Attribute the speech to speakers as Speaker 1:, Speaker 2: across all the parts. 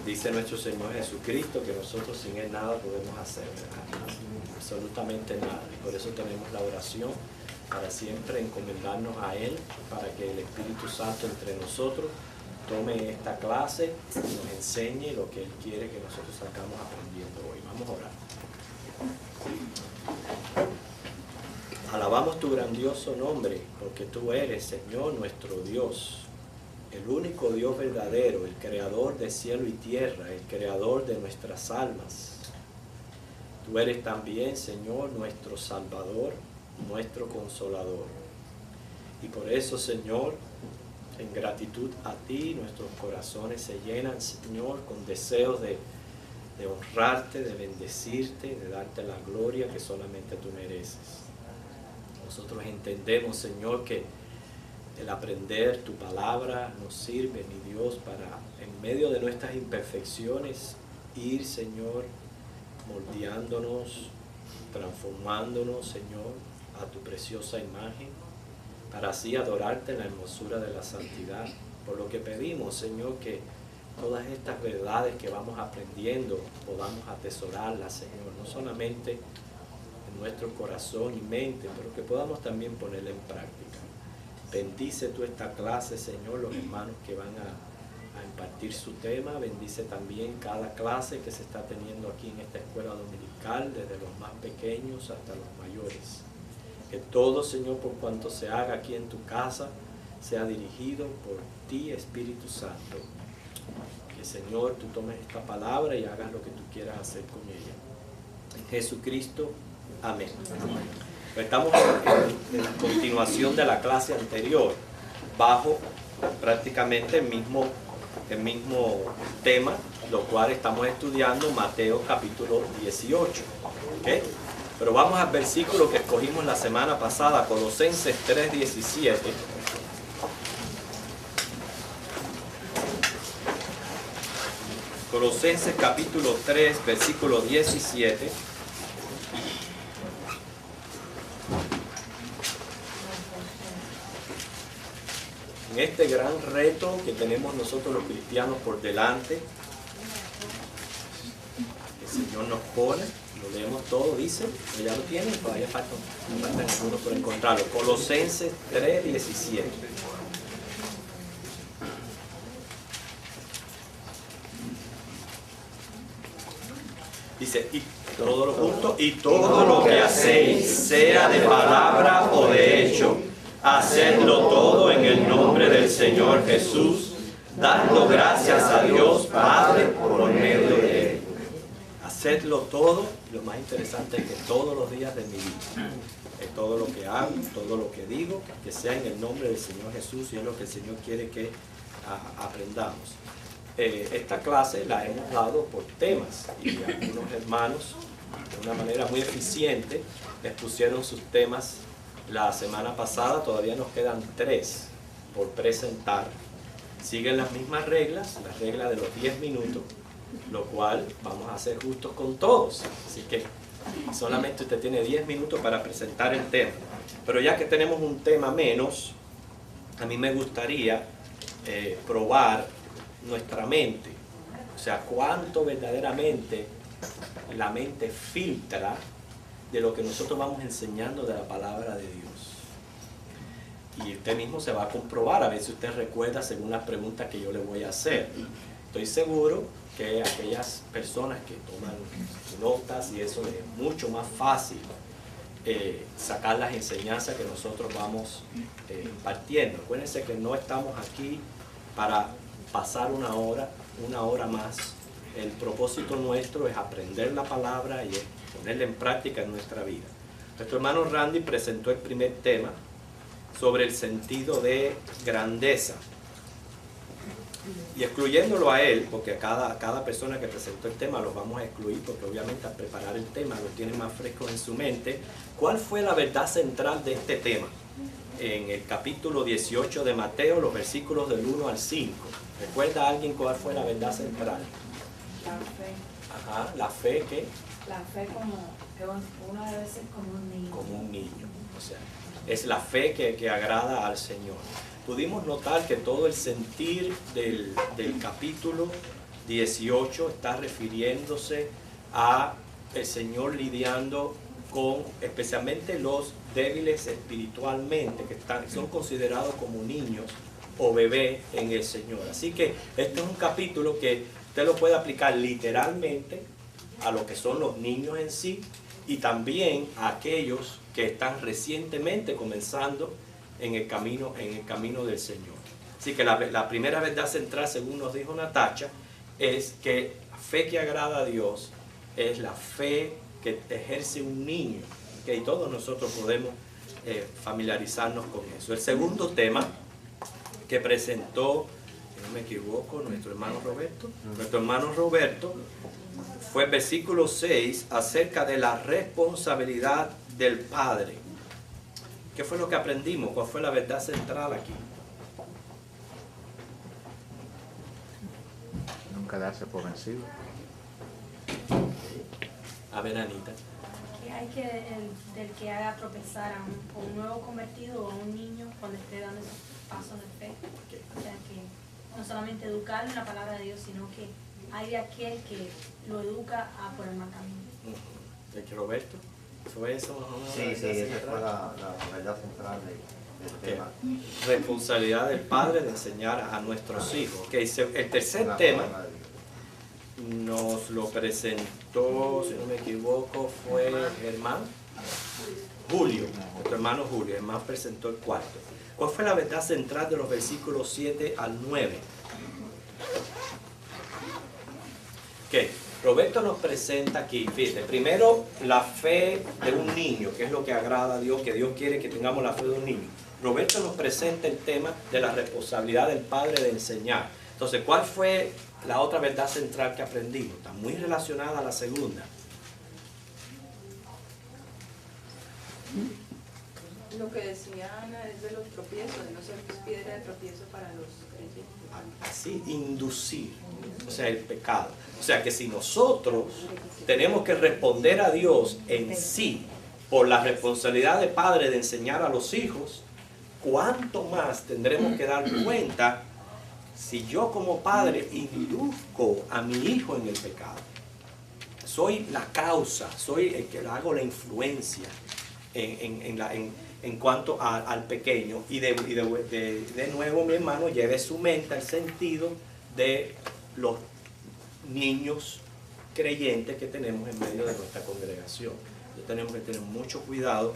Speaker 1: Dice nuestro Señor Jesucristo que nosotros sin Él nada podemos hacer, ¿verdad? Absolutamente nada. Y por eso tenemos la oración, para siempre encomendarnos a Él, para que el Espíritu Santo entre nosotros tome esta clase y nos enseñe lo que Él quiere que nosotros sacamos aprendiendo hoy. Vamos a orar. Alabamos tu grandioso nombre, porque tú eres, Señor, nuestro Dios, el único Dios verdadero, el creador de cielo y tierra, el creador de nuestras almas. Tú eres también, Señor, nuestro Salvador, nuestro Consolador. Y por eso, Señor, en gratitud a ti, nuestros corazones se llenan, Señor, con deseos de honrarte, de bendecirte, de darte la gloria que solamente tú mereces. Nosotros entendemos, Señor, que el aprender tu palabra nos sirve, mi Dios, para, en medio de nuestras imperfecciones, ir, Señor, moldeándonos, transformándonos, Señor, a tu preciosa imagen, para así adorarte en la hermosura de la santidad. Por lo que pedimos, Señor, que todas estas verdades que vamos aprendiendo podamos atesorarlas, Señor, no solamente en nuestro corazón y mente, pero que podamos también ponerla en práctica. Bendice tú esta clase, Señor, los hermanos que van a impartir su tema. Bendice también cada clase que se está teniendo aquí en esta escuela dominical, desde los más pequeños hasta los mayores. Que todo, Señor, por cuanto se haga aquí en tu casa, sea dirigido por ti, Espíritu Santo. Que, Señor, tú tomes esta palabra y hagas lo que tú quieras hacer con ella. En Jesucristo, amén. Estamos en la continuación de la clase anterior, bajo prácticamente el mismo tema, lo cual estamos estudiando Mateo capítulo 18. ¿Okay? Pero vamos al versículo que escogimos la semana pasada, Colosenses 3:17. Colosenses capítulo 3, versículo 17. En este gran reto que tenemos nosotros los cristianos por delante, el Señor nos pone, lo leemos todo, dice, ya lo tienen, todavía faltan algunos por encontrarlo. Colosenses 3:17. Dice, y todo lo junto, y todo lo que hacéis, sea de palabra o de hecho, hacedlo todo en el nombre del Señor Jesús, dando gracias a Dios Padre por medio de Él. Hacedlo todo, y lo más interesante es que todos los días de mi vida, todo lo que hago, todo lo que digo, que sea en el nombre del Señor Jesús, y es lo que el Señor quiere que aprendamos. Esta clase la hemos dado por temas, y algunos hermanos, de una manera muy eficiente, expusieron sus temas la semana pasada. Todavía nos quedan 3 por presentar. Siguen las mismas reglas, la regla de los 10 minutos, lo cual vamos a ser justos con todos. Así que solamente usted tiene 10 minutos para presentar el tema. Pero ya que tenemos un tema menos, a mí me gustaría probar nuestra mente. O sea, cuánto verdaderamente la mente filtra de lo que nosotros vamos enseñando de la palabra de Dios. Y usted mismo se va a comprobar, a ver si usted recuerda según las preguntas que yo le voy a hacer. Estoy seguro que aquellas personas que toman notas y eso es mucho más fácil sacar las enseñanzas que nosotros vamos impartiendo. Acuérdense que no estamos aquí para pasar una hora más. El propósito nuestro es aprender la palabra y es ponerla en práctica en nuestra vida. Nuestro hermano Randy presentó el primer tema sobre el sentido de grandeza. Y excluyéndolo a él, porque a cada persona que presentó el tema los vamos a excluir, porque obviamente al preparar el tema lo tiene más fresco en su mente. ¿Cuál fue la verdad central de este tema? En el capítulo 18 de Mateo, los versículos del 1 al 5. ¿Recuerda a alguien cuál fue la verdad central?
Speaker 2: La fe.
Speaker 1: Ajá, la fe que...
Speaker 2: La fe como que uno debe ser como un niño.
Speaker 1: Como un niño, o sea, es la fe que agrada al Señor. Pudimos notar que todo el sentir del capítulo 18 está refiriéndose a el Señor lidiando con especialmente los débiles espiritualmente, que son considerados como niños o bebés en el Señor. Así que este es un capítulo que usted lo puede aplicar literalmente a lo que son los niños en sí y también a aquellos que están recientemente comenzando en el camino del Señor. Así que la primera verdad central, según nos dijo Natacha, es que la fe que agrada a Dios es la fe que ejerce un niño, que todos nosotros podemos familiarizarnos con eso. El segundo tema que presentó, si no me equivoco, nuestro hermano Roberto, fue el versículo 6 acerca de la responsabilidad del padre. ¿Qué fue lo que aprendimos? ¿Cuál fue la verdad central aquí?
Speaker 3: Nunca darse por vencido.
Speaker 1: A ver, Anita.
Speaker 2: Que hay que del que haga tropezar a un nuevo convertido o a un niño cuando esté dando esos pasos de fe. O sea que no solamente educarlo en la palabra de Dios, sino que hay de aquel que lo educa a por el mal camino.
Speaker 1: ¿De que Roberto? ¿Fue eso?
Speaker 4: Sí, esa fue la verdad central del tema.
Speaker 1: Responsabilidad del padre de enseñar a nuestros hijos. El tercer tema nos lo presentó, si no me equivoco, fue hermano Julio, nuestro hermano Julio. Hermano presentó el cuarto. ¿Cuál fue la verdad central de los versículos 7 al 9? ¿Qué? Roberto nos presenta aquí, fíjate, primero la fe de un niño, que es lo que agrada a Dios, que Dios quiere que tengamos la fe de un niño. Roberto nos presenta el tema de la responsabilidad del padre de enseñar. Entonces, ¿cuál fue la otra verdad central que aprendimos? Está muy relacionada a la segunda.
Speaker 5: Lo que decía Ana es de los tropiezos, de no ser piedra de tropiezo para los creyentes.
Speaker 1: Así, inducir, o sea, el pecado. O sea, que si nosotros tenemos que responder a Dios en sí por la responsabilidad de padre de enseñar a los hijos, ¿cuánto más tendremos que dar cuenta si yo como padre induzco a mi hijo en el pecado? Soy la causa, soy el que hago la influencia en cuanto al pequeño. Y de nuevo, mi hermano, lleve su mente al sentido de los niños creyentes que tenemos en medio de nuestra congregación. Entonces, tenemos que tener mucho cuidado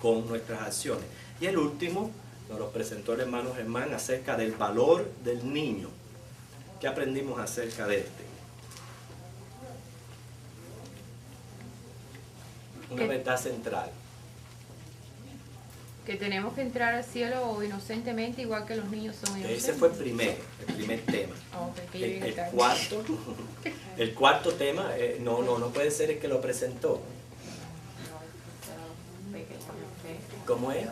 Speaker 1: con nuestras acciones. Y el último nos lo presentó el hermano Germán acerca del valor del niño. ¿Qué aprendimos acerca de este? Una verdad central.
Speaker 6: Que tenemos que entrar al cielo inocentemente igual que los niños son inocentes.
Speaker 1: Ese fue el primer tema.
Speaker 6: Okay,
Speaker 1: El cuarto tema, no puede ser el que lo presentó. ¿Cómo es?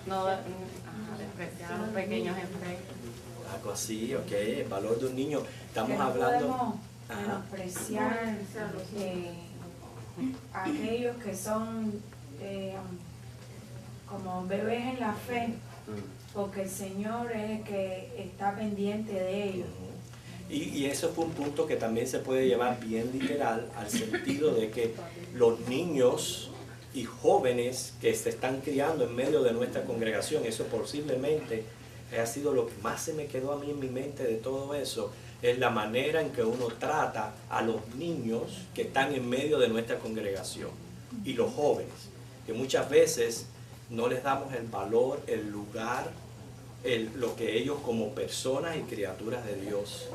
Speaker 6: No, despreciar a los pequeños en fe.
Speaker 1: Algo así, ok. El valor de un niño. Estamos
Speaker 2: Que no
Speaker 1: hablando.
Speaker 2: podemos menospreciar aquellos que son como bebés en la fe, porque el Señor es el que está pendiente de ellos.
Speaker 1: Y eso fue un punto que también se puede llevar bien literal, al sentido de que los niños y jóvenes que se están criando en medio de nuestra congregación, eso posiblemente ha sido lo que más se me quedó a mí en mi mente de todo eso, es la manera en que uno trata a los niños que están en medio de nuestra congregación y los jóvenes, que muchas veces no les damos el valor, el lugar, lo que ellos como personas y criaturas de Dios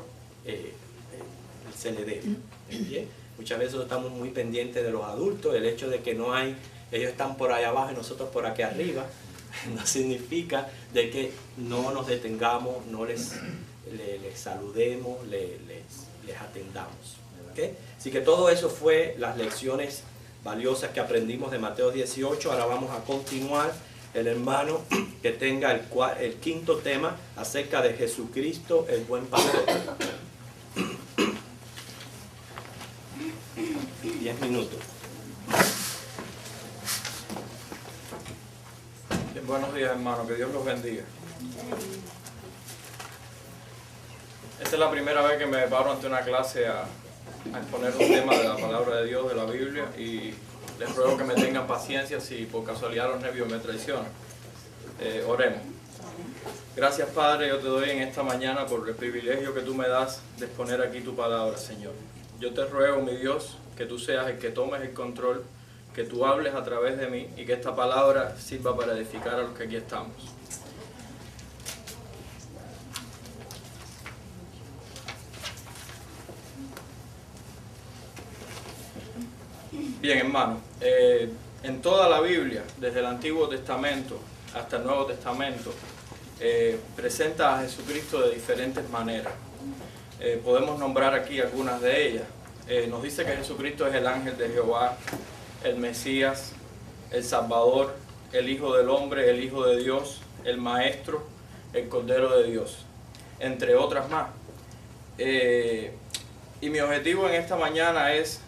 Speaker 1: se le deben. ¿Bien? Muchas veces estamos muy pendientes de los adultos, el hecho de que no hay, ellos están por allá abajo y nosotros por aquí arriba, no significa de que no nos detengamos, no les saludemos, les atendamos. ¿Okay? Así que todo eso fue las lecciones valiosas que aprendimos de Mateo 18. Ahora vamos a continuar. El hermano que tenga el quinto tema acerca de Jesucristo, el buen pastor. 10 minutos.
Speaker 7: Buenos días, hermano, que Dios los bendiga. Esta es la primera vez que me paro ante una clase a exponer un tema de la palabra de Dios, de la Biblia, y les ruego que me tengan paciencia si por casualidad los nervios me traicionan. Oremos. Gracias, Padre, yo te doy en esta mañana por el privilegio que tú me das de exponer aquí tu palabra, Señor. Yo te ruego, mi Dios, que tú seas el que tomes el control, que tú hables a través de mí y que esta palabra sirva para edificar a los que aquí estamos. Bien, hermano, en toda la Biblia, desde el Antiguo Testamento hasta el Nuevo Testamento, presenta a Jesucristo de diferentes maneras. Podemos nombrar aquí algunas de ellas. Nos dice que Jesucristo es el ángel de Jehová, el Mesías, el Salvador, el Hijo del Hombre, el Hijo de Dios, el Maestro, el Cordero de Dios, entre otras más. Y mi objetivo en esta mañana es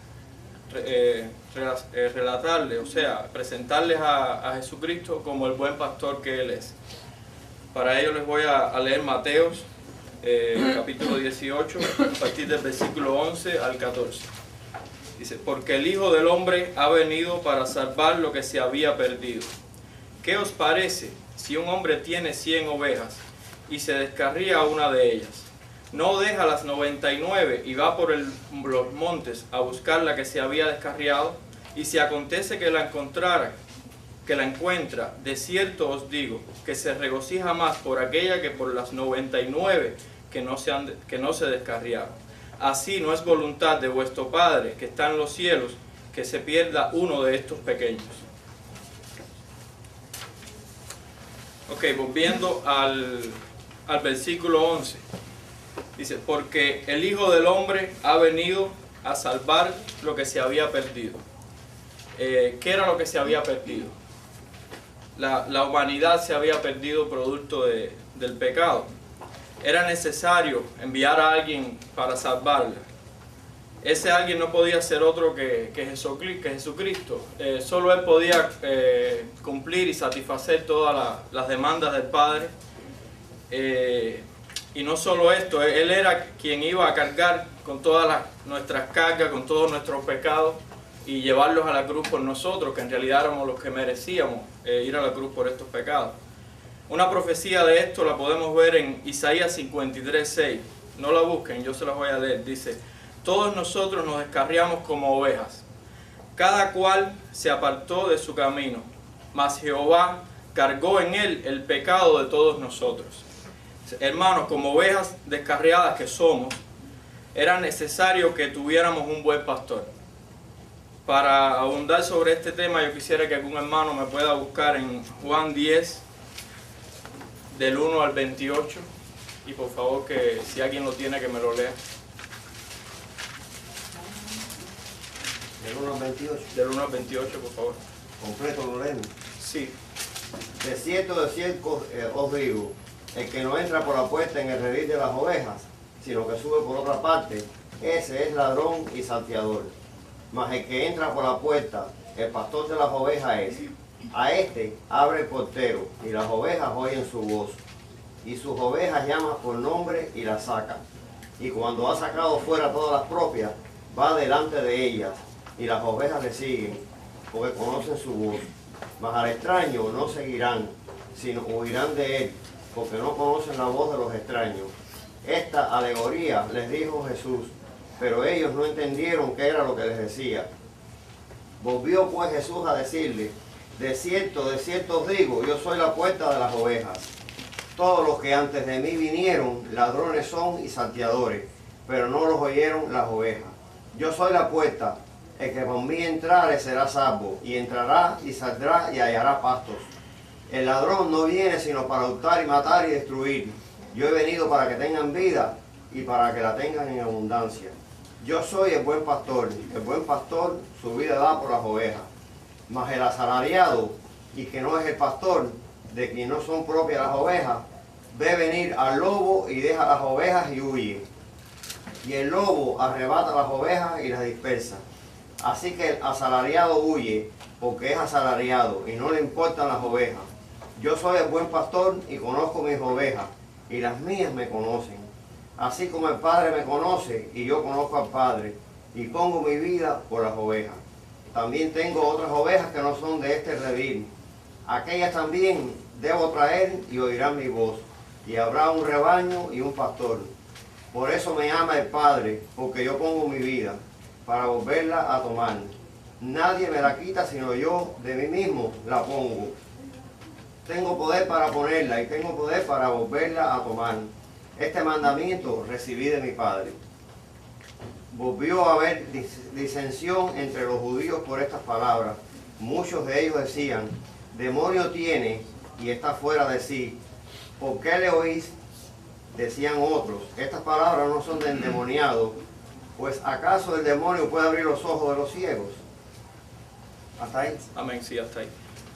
Speaker 7: relatarles, o sea, presentarles a Jesucristo como el buen pastor que Él es. Para ello les voy a leer Mateos, capítulo 18, a partir del versículo 11 al 14. Dice, porque el Hijo del Hombre ha venido para salvar lo que se había perdido. ¿Qué os parece si un hombre tiene 100 ovejas y se descarría una de ellas? ¿No deja las 99 y va por los montes a buscar la que se había descarriado? Y si acontece que la encuentra, de cierto os digo, que se regocija más por aquella que por las 99 que no se descarriaron. Así no es voluntad de vuestro Padre que está en los cielos que se pierda uno de estos pequeños. Ok, volviendo al versículo 11. Dice, porque el Hijo del Hombre ha venido a salvar lo que se había perdido. ¿Qué era lo que se había perdido? La humanidad se había perdido producto del pecado. Era necesario enviar a alguien para salvarla. Ese alguien no podía ser otro que Jesucristo. Solo Él podía cumplir y satisfacer todas las demandas del Padre. Y no solo esto, Él era quien iba a cargar con todas nuestras cargas, con todos nuestros pecados y llevarlos a la cruz por nosotros, que en realidad éramos los que merecíamos ir a la cruz por estos pecados. Una profecía de esto la podemos ver en Isaías 53:6. No la busquen, yo se las voy a leer. Dice, todos nosotros nos descarriamos como ovejas, cada cual se apartó de su camino, mas Jehová cargó en él el pecado de todos nosotros. Hermanos, como ovejas descarriadas que somos, era necesario que tuviéramos un buen pastor. Para abundar sobre este tema, yo quisiera que algún hermano me pueda buscar en Juan 10, del 1 al 28, y por favor que si alguien lo tiene que me lo lea.
Speaker 4: Del 1 al 28.
Speaker 7: Del 1 al 28, por favor.
Speaker 4: Completo lo leemos.
Speaker 7: Sí.
Speaker 4: De cierto os digo, el que no entra por la puerta en el redil de las ovejas, sino que sube por otra parte, ese es ladrón y salteador. Mas el que entra por la puerta, el pastor de las ovejas es. A este abre el portero, y las ovejas oyen su voz. Y sus ovejas llaman por nombre y las sacan. Y cuando ha sacado fuera todas las propias, va delante de ellas, y las ovejas le siguen, porque conocen su voz. Mas al extraño no seguirán, sino huirán de él, porque no conocen la voz de los extraños. Esta alegoría les dijo Jesús, pero ellos no entendieron qué era lo que les decía. Volvió pues Jesús a decirle, de cierto os digo, yo soy la puerta de las ovejas. Todos los que antes de mí vinieron, ladrones son y salteadores, pero no los oyeron las ovejas. Yo soy la puerta, el que por mí entrare será salvo, y entrará y saldrá y hallará pastos. El ladrón no viene sino para hurtar y matar y destruir. Yo he venido para que tengan vida y para que la tengan en abundancia. Yo soy el buen pastor su vida da por las ovejas. Mas el asalariado, y que no es el pastor, de quien no son propias las ovejas, ve venir al lobo y deja las ovejas y huye. Y el lobo arrebata las ovejas y las dispersa. Así que el asalariado huye, porque es asalariado y no le importan las ovejas. Yo soy el buen pastor y conozco mis ovejas, y las mías me conocen. Así como el Padre me conoce y yo conozco al Padre, y pongo mi vida por las ovejas. También tengo otras ovejas que no son de este redil. Aquellas también debo traer y oirán mi voz, y habrá un rebaño y un pastor. Por eso me ama el Padre, porque yo pongo mi vida, para volverla a tomar. Nadie me la quita, sino yo de mí mismo la pongo. Tengo poder para ponerla y tengo poder para volverla a tomar. Este mandamiento recibí de mi Padre. Volvió a haber disensión entre los judíos por estas palabras. Muchos de ellos decían, demonio tiene y está fuera de sí. ¿Por qué le oís? Decían otros, estas palabras no son de endemoniado, pues ¿acaso el demonio puede abrir los ojos de los ciegos? ¿Hasta ahí?
Speaker 7: Amén, sí, hasta ahí.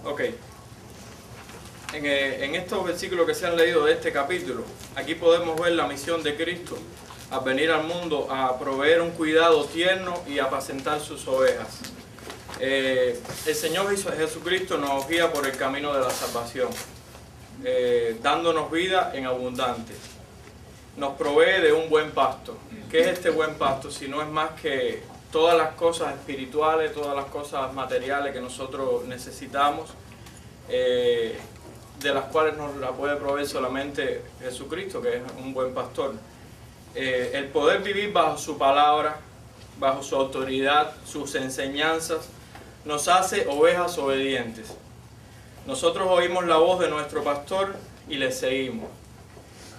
Speaker 7: Ok. En estos versículos que se han leído de este capítulo, aquí podemos ver la misión de Cristo al venir al mundo a proveer un cuidado tierno y apacentar sus ovejas. El Señor Jesucristo nos guía por el camino de la salvación, dándonos vida en abundante. Nos provee de un buen pasto. ¿Qué es este buen pasto? Si no es más que todas las cosas espirituales, todas las cosas materiales que nosotros necesitamos, de las cuales nos la puede proveer solamente Jesucristo, que es un buen pastor. El poder vivir bajo su palabra, bajo su autoridad, sus enseñanzas, nos hace ovejas obedientes. Nosotros oímos la voz de nuestro pastor y le seguimos.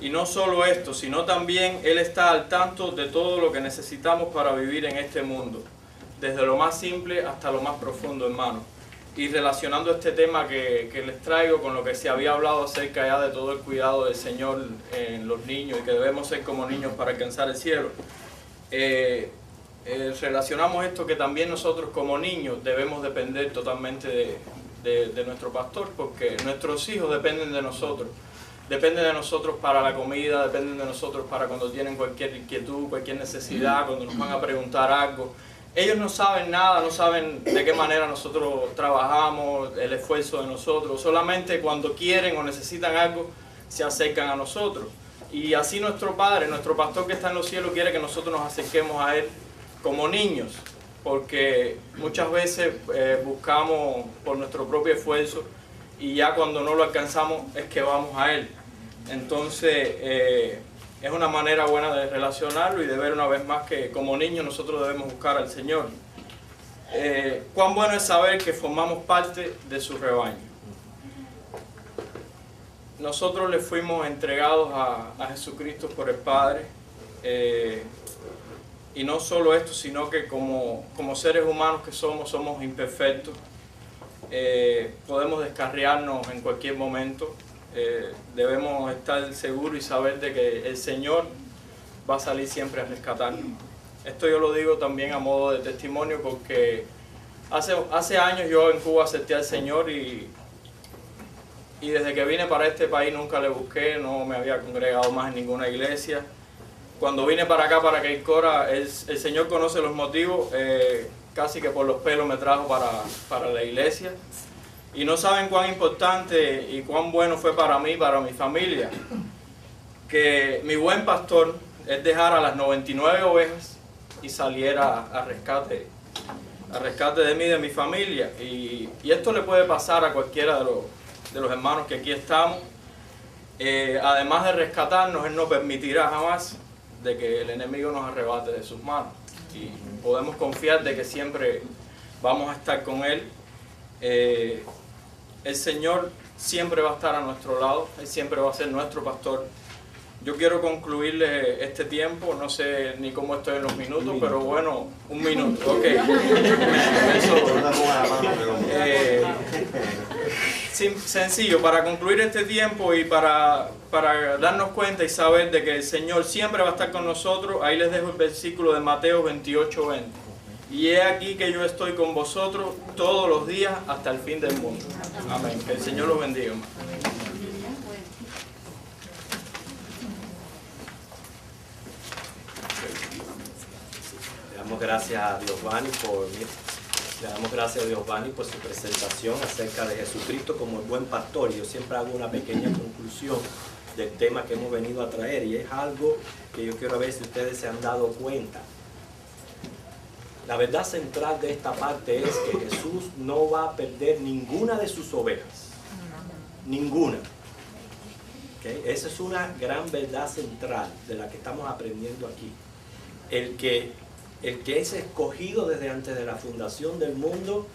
Speaker 7: Y no solo esto, sino también Él está al tanto de todo lo que necesitamos para vivir en este mundo, desde lo más simple hasta lo más profundo, hermano. Y relacionando este tema que les traigo con lo que se había hablado acerca ya de todo el cuidado del Señor en los niños y que debemos ser como niños para alcanzar el cielo, relacionamos esto que también nosotros como niños debemos depender totalmente de nuestro pastor, porque nuestros hijos dependen de nosotros. Dependen de nosotros para la comida, dependen de nosotros para cuando tienen cualquier inquietud, cualquier necesidad, cuando nos van a preguntar algo. Ellos no saben nada, no saben de qué manera nosotros trabajamos, el esfuerzo de nosotros. Solamente cuando quieren o necesitan algo, se acercan a nosotros. Y así nuestro Padre, nuestro pastor que está en los cielos, quiere que nosotros nos acerquemos a Él como niños. Porque muchas veces buscamos por nuestro propio esfuerzo y ya cuando no lo alcanzamos es que vamos a Él. Entonces es una manera buena de relacionarlo y de ver una vez más que como niños nosotros debemos buscar al Señor. Cuán bueno es saber que formamos parte de su rebaño. Nosotros le fuimos entregados a Jesucristo por el Padre. Y no solo esto, sino que como seres humanos que somos imperfectos. Podemos descarriarnos en cualquier momento. Debemos estar seguros y saber de que el Señor va a salir siempre a rescatarnos. Esto yo lo digo también a modo de testimonio porque hace años yo en Cuba acepté al Señor y desde que vine para este país nunca le busqué, no me había congregado más en ninguna iglesia. Cuando vine para acá, para Keikora, el Señor conoce los motivos, casi que por los pelos me trajo para la iglesia. Y no saben cuán importante y cuán bueno fue para mí, para mi familia, que mi buen pastor es dejar a las 99 ovejas y saliera a rescate de mí y de mi familia. Y esto le puede pasar a cualquiera de los hermanos que aquí estamos. Además de rescatarnos, Él no permitirá jamás de que el enemigo nos arrebate de sus manos. Y podemos confiar de que siempre vamos a estar con Él. El Señor siempre va a estar a nuestro lado, Él siempre va a ser nuestro pastor. Yo quiero concluirle este tiempo, no sé ni cómo estoy en los minutos, pero bueno, un minuto, ok. Sencillo, para concluir este tiempo y para darnos cuenta y saber de que el Señor siempre va a estar con nosotros, ahí les dejo el versículo de Mateo 28:20. Y he aquí que yo estoy con vosotros todos los días hasta el fin del mundo. Amén. Que el Señor los bendiga.
Speaker 1: Le damos gracias a Diosvani por su presentación acerca de Jesucristo como el buen pastor. Yo siempre hago una pequeña conclusión del tema que hemos venido a traer, y es algo que yo quiero ver si ustedes se han dado cuenta. La verdad central de esta parte es que Jesús no va a perder ninguna de sus ovejas. Ninguna. ¿Okay? Esa es una gran verdad central de la que estamos aprendiendo aquí. El que es escogido desde antes de la fundación del mundo,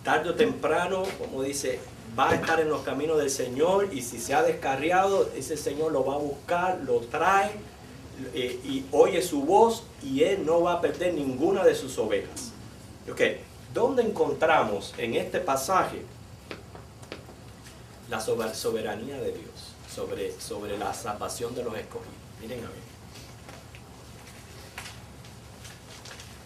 Speaker 1: tarde o temprano, como dice, va a estar en los caminos del Señor, y si se ha descarriado, ese Señor lo va a buscar, lo trae y oye su voz, y Él no va a perder ninguna de sus ovejas. Okay. ¿Dónde encontramos en este pasaje la soberanía de Dios sobre la salvación de los escogidos? Miren a ver.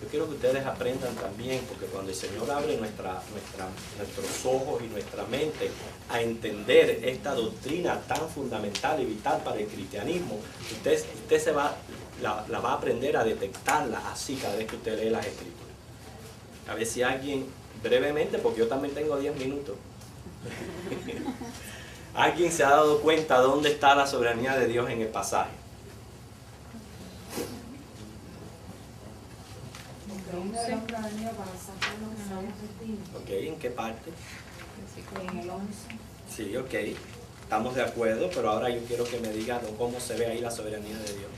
Speaker 1: Yo quiero que ustedes aprendan también, porque cuando el Señor abre nuestros ojos y nuestra mente a entender esta doctrina tan fundamental y vital para el cristianismo, usted la va a aprender a detectarla así cada vez que usted lee las Escrituras. A ver si alguien, brevemente, porque yo también tengo 10 minutos, ¿alguien se ha dado cuenta dónde está la soberanía de Dios en el pasaje? Ok, ¿en qué parte?
Speaker 8: En el 11.
Speaker 1: Sí, ok, estamos de acuerdo, pero ahora yo quiero que me digan cómo se ve ahí la soberanía de Dios.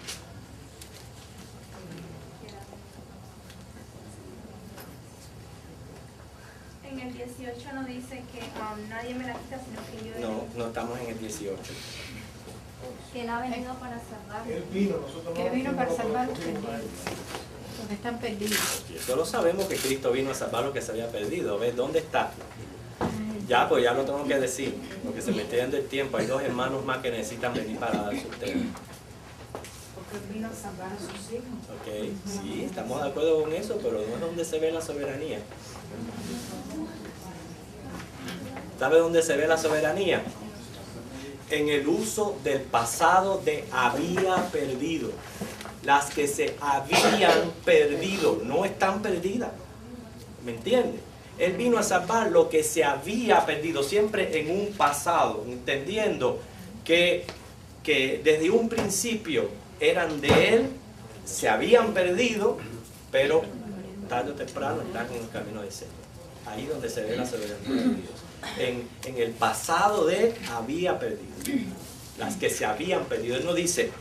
Speaker 2: En el 18 no dice que nadie me la quita, sino que yo...
Speaker 1: No estamos en el 18.
Speaker 2: Que Él ha venido para salvar.
Speaker 8: Él vino para salvar los perdidos. Los que están perdidos.
Speaker 1: Solo sabemos que Cristo vino a salvar lo que se había perdido. ¿Ves dónde está? Ya, pues ya lo tengo que decir, porque se me está yendo el tiempo. Hay 2 hermanos más que necesitan venir para dar su tema.
Speaker 8: Porque Él vino a salvar a sus hijos.
Speaker 1: Ok, sí, estamos de acuerdo con eso, pero no es donde se ve la soberanía. ¿Sabe dónde se ve la soberanía? En el uso del pasado de había perdido. Las que se habían perdido no están perdidas. ¿Me entiende? Él vino a salvar lo que se había perdido, siempre en un pasado, entendiendo que desde un principio eran de Él, se habían perdido, pero tarde o temprano están en el camino del Señor. Ahí es donde se ve la soberanía de Dios. En el pasado de Él había perdido. Las que se habían perdido. Él no dice,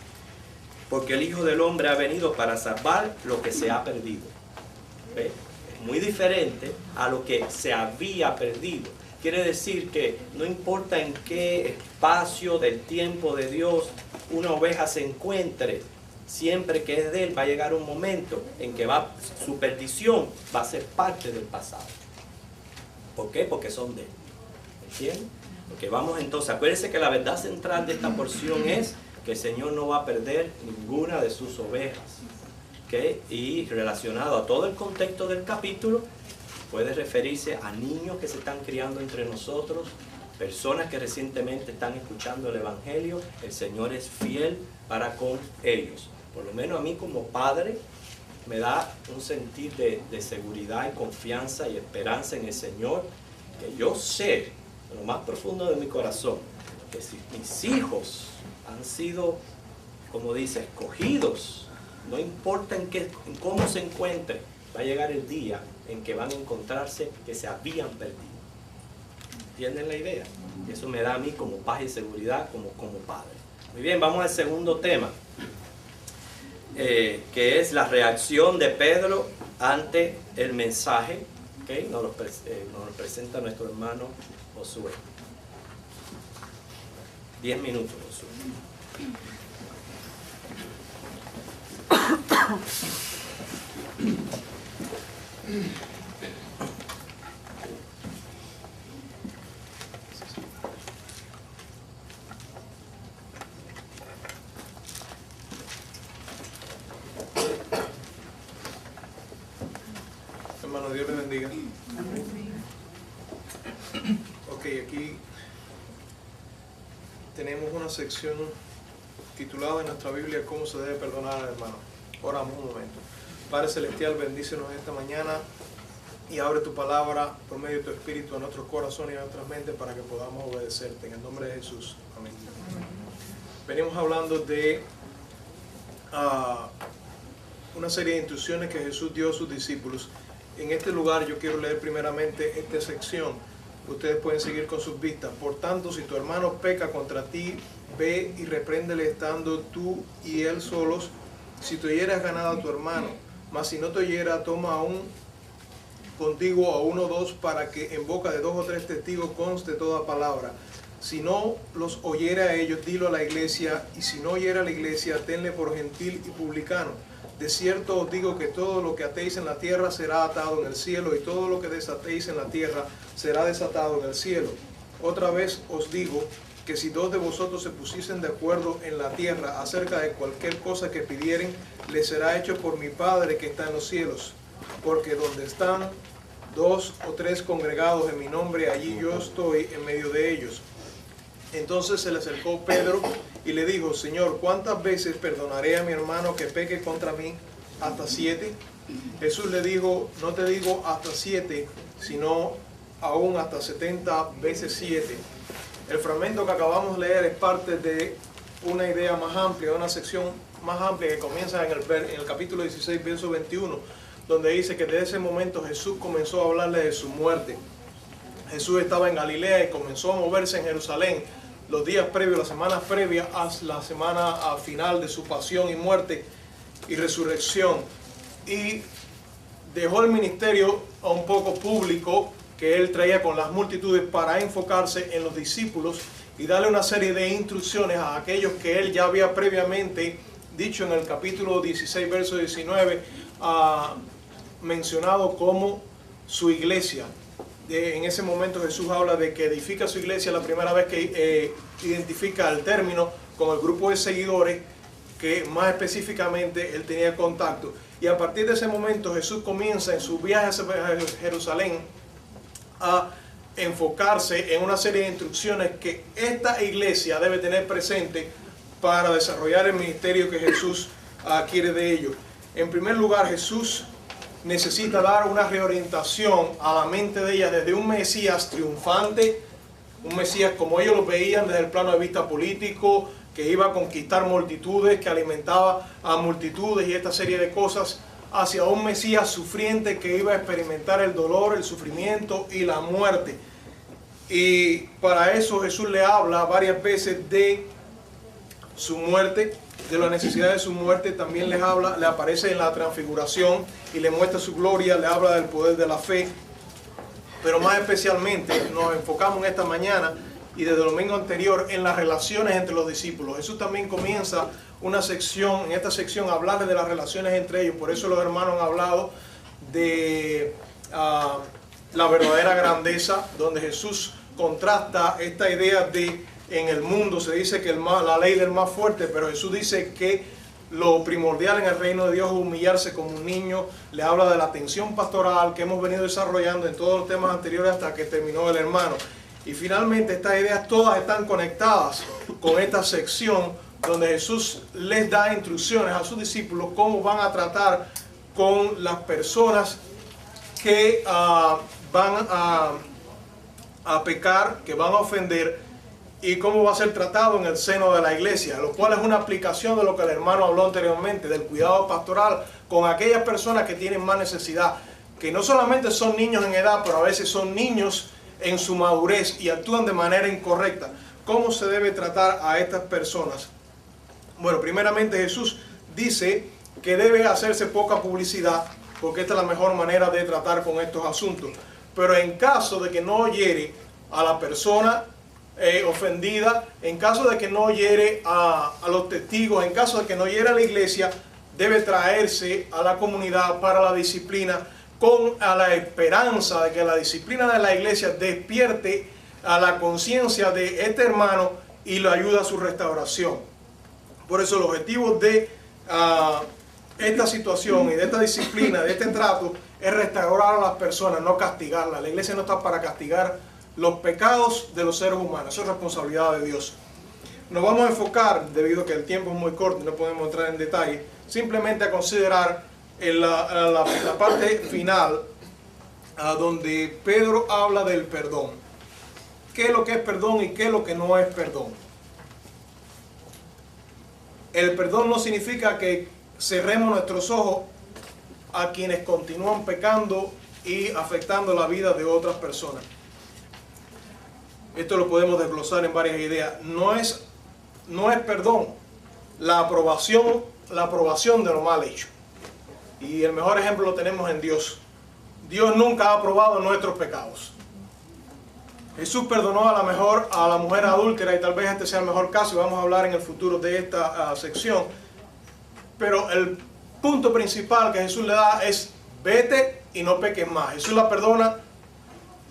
Speaker 1: porque el Hijo del Hombre ha venido para salvar lo que se ha perdido. ¿Ve? Es muy diferente a lo que se había perdido. Quiere decir que no importa en qué espacio del tiempo de Dios una oveja se encuentre, siempre que es de Él va a llegar un momento en que su perdición va a ser parte del pasado. ¿Por qué? Porque son de Él. ¿Entienden? Porque vamos entonces, acuérdense que la verdad central de esta porción es que el Señor no va a perder ninguna de sus ovejas. ¿Okay? Y relacionado a todo el contexto del capítulo, puede referirse a niños que se están criando entre nosotros, personas que recientemente están escuchando el Evangelio. El Señor es fiel para con ellos. Por lo menos a mí como padre me da un sentir de seguridad y confianza y esperanza en el Señor, que yo sé, en lo más profundo de mi corazón, que si mis hijos han sido, como dice, escogidos, no importa en cómo se encuentren, va a llegar el día en que van a encontrarse que se habían perdido. ¿Entienden la idea? Y eso me da a mí como paz y seguridad como padre. Muy bien, vamos al segundo tema, que es la reacción de Pedro ante el mensaje. ¿Okay? Nos lo presenta nuestro hermano Josué. 10 minutos, Josué.
Speaker 9: Hermano, Dios le bendiga. Ok, aquí tenemos una sección titulada en nuestra Biblia ¿Cómo se debe perdonar al hermano? Oramos un momento. Padre Celestial, bendícenos esta mañana y abre tu palabra por medio de tu Espíritu a nuestros corazones y a nuestras mentes para que podamos obedecerte. En el nombre de Jesús. Amén. venimos hablando de una serie de instrucciones que Jesús dio a sus discípulos. En este lugar yo quiero leer primeramente esta sección. Ustedes pueden seguir con sus vistas. Por tanto, si tu hermano peca contra ti, ve y repréndele estando tú y él solos. Si te oyeras ganado a tu hermano, mas si no te oyera, toma aún contigo a 1 o 2 para que en boca de 2 o 3 testigos conste toda palabra. Si no los oyera a ellos, dilo a la iglesia, y si no oyera a la iglesia, tenle por gentil y publicano. De cierto os digo que todo lo que atéis en la tierra será atado en el cielo, y todo lo que desatéis en la tierra será desatado en el cielo. Otra vez os digo que si 2 de vosotros se pusiesen de acuerdo en la tierra acerca de cualquier cosa que pidieren, les será hecho por mi Padre que está en los cielos. Porque donde están 2 o 3 congregados en mi nombre, allí yo estoy en medio de ellos. Entonces se le acercó Pedro y le dijo: Señor, ¿cuántas veces perdonaré a mi hermano que peque contra mí? ¿Hasta 7? Jesús le dijo: no te digo hasta 7, sino aún hasta 70 veces 7. El fragmento que acabamos de leer es parte de una idea más amplia, de una sección más amplia que comienza en el capítulo 16, verso 21, donde dice que desde ese momento Jesús comenzó a hablarle de su muerte. Jesús estaba en Galilea y comenzó a moverse en Jerusalén los días previos, las semanas previas a la semana final de su pasión y muerte y resurrección. Y dejó el ministerio a un poco público que él traía con las multitudes para enfocarse en los discípulos y darle una serie de instrucciones a aquellos que él ya había previamente dicho en el capítulo 16, verso 19, mencionado como su iglesia. En ese momento Jesús habla de que edifica su iglesia la primera vez que identifica el término con el grupo de seguidores que más específicamente él tenía contacto. Y a partir de ese momento Jesús comienza en su viaje a Jerusalén a enfocarse en una serie de instrucciones que esta iglesia debe tener presente para desarrollar el ministerio que Jesús quiere de ellos. En primer lugar, Jesús necesita dar una reorientación a la mente de ella desde un Mesías triunfante, un Mesías como ellos lo veían desde el plano de vista político, que iba a conquistar multitudes, que alimentaba a multitudes y esta serie de cosas, hacia un Mesías sufriente que iba a experimentar el dolor, el sufrimiento y la muerte. Y para eso Jesús le habla varias veces de su muerte, de la necesidad de su muerte. También les habla, le aparece en la transfiguración y le muestra su gloria, le habla del poder de la fe. Pero más especialmente nos enfocamos en esta mañana y desde el domingo anterior en las relaciones entre los discípulos. Jesús también comienza una sección, en esta sección, a hablarles de las relaciones entre ellos. Por eso los hermanos han hablado de la verdadera grandeza, donde Jesús contrasta esta idea de, en el mundo se dice que la ley del más fuerte, pero Jesús dice que lo primordial en el reino de Dios es humillarse como un niño. Le habla de la atención pastoral que hemos venido desarrollando en todos los temas anteriores hasta que terminó el hermano. Y finalmente estas ideas todas están conectadas con esta sección donde Jesús les da instrucciones a sus discípulos cómo van a tratar con las personas que van a pecar, que van a ofender, y cómo va a ser tratado en el seno de la iglesia, lo cual es una aplicación de lo que el hermano habló anteriormente, del cuidado pastoral con aquellas personas que tienen más necesidad, que no solamente son niños en edad, pero a veces son niños en su madurez y actúan de manera incorrecta. ¿Cómo se debe tratar a estas personas? Bueno, primeramente Jesús dice que debe hacerse poca publicidad, porque esta es la mejor manera de tratar con estos asuntos. Pero en caso de que no hiere a la persona ofendida, en caso de que no hiere a los testigos, en caso de que no hiere a la iglesia, debe traerse a la comunidad para la disciplina, con la esperanza de que la disciplina de la iglesia despierte a la conciencia de este hermano y lo ayuda a su restauración. Por eso el objetivo de esta situación y de esta disciplina, de este trato, es restaurar a las personas, no castigarlas. La iglesia no está para castigar los pecados de los seres humanos, eso es responsabilidad de Dios. Nos vamos a enfocar, debido a que el tiempo es muy corto y no podemos entrar en detalle, simplemente a considerar en la parte final, donde Pedro habla del perdón. ¿Qué es lo que es perdón y qué es lo que no es perdón? el perdón no significa que cerremos nuestros ojos a quienes continúan pecando y afectando la vida de otras personas. Esto lo podemos desglosar en varias ideas. No es perdón la aprobación de lo mal hecho. Y el mejor ejemplo lo tenemos en Dios. Dios nunca ha aprobado nuestros pecados. Jesús perdonó a la mujer adúltera, y tal vez este sea el mejor caso, y vamos a hablar en el futuro de esta sección. Pero el punto principal que Jesús le da es: vete y no peques más. Jesús la perdona,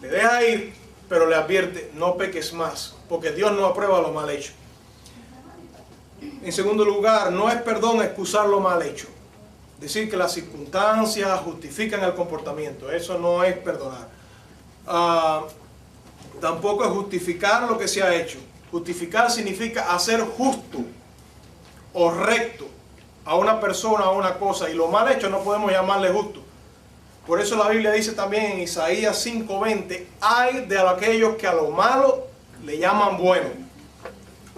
Speaker 9: le deja ir, pero le advierte: no peques más, porque Dios no aprueba lo mal hecho. En segundo lugar, no es perdón excusar lo mal hecho. Decir que las circunstancias justifican el comportamiento, eso no es perdonar. Tampoco es justificar lo que se ha hecho. Justificar significa hacer justo o recto a una persona o a una cosa, y lo mal hecho no podemos llamarle justo. Por eso la Biblia dice también en Isaías 5:20: ay de aquellos que a lo malo le llaman bueno.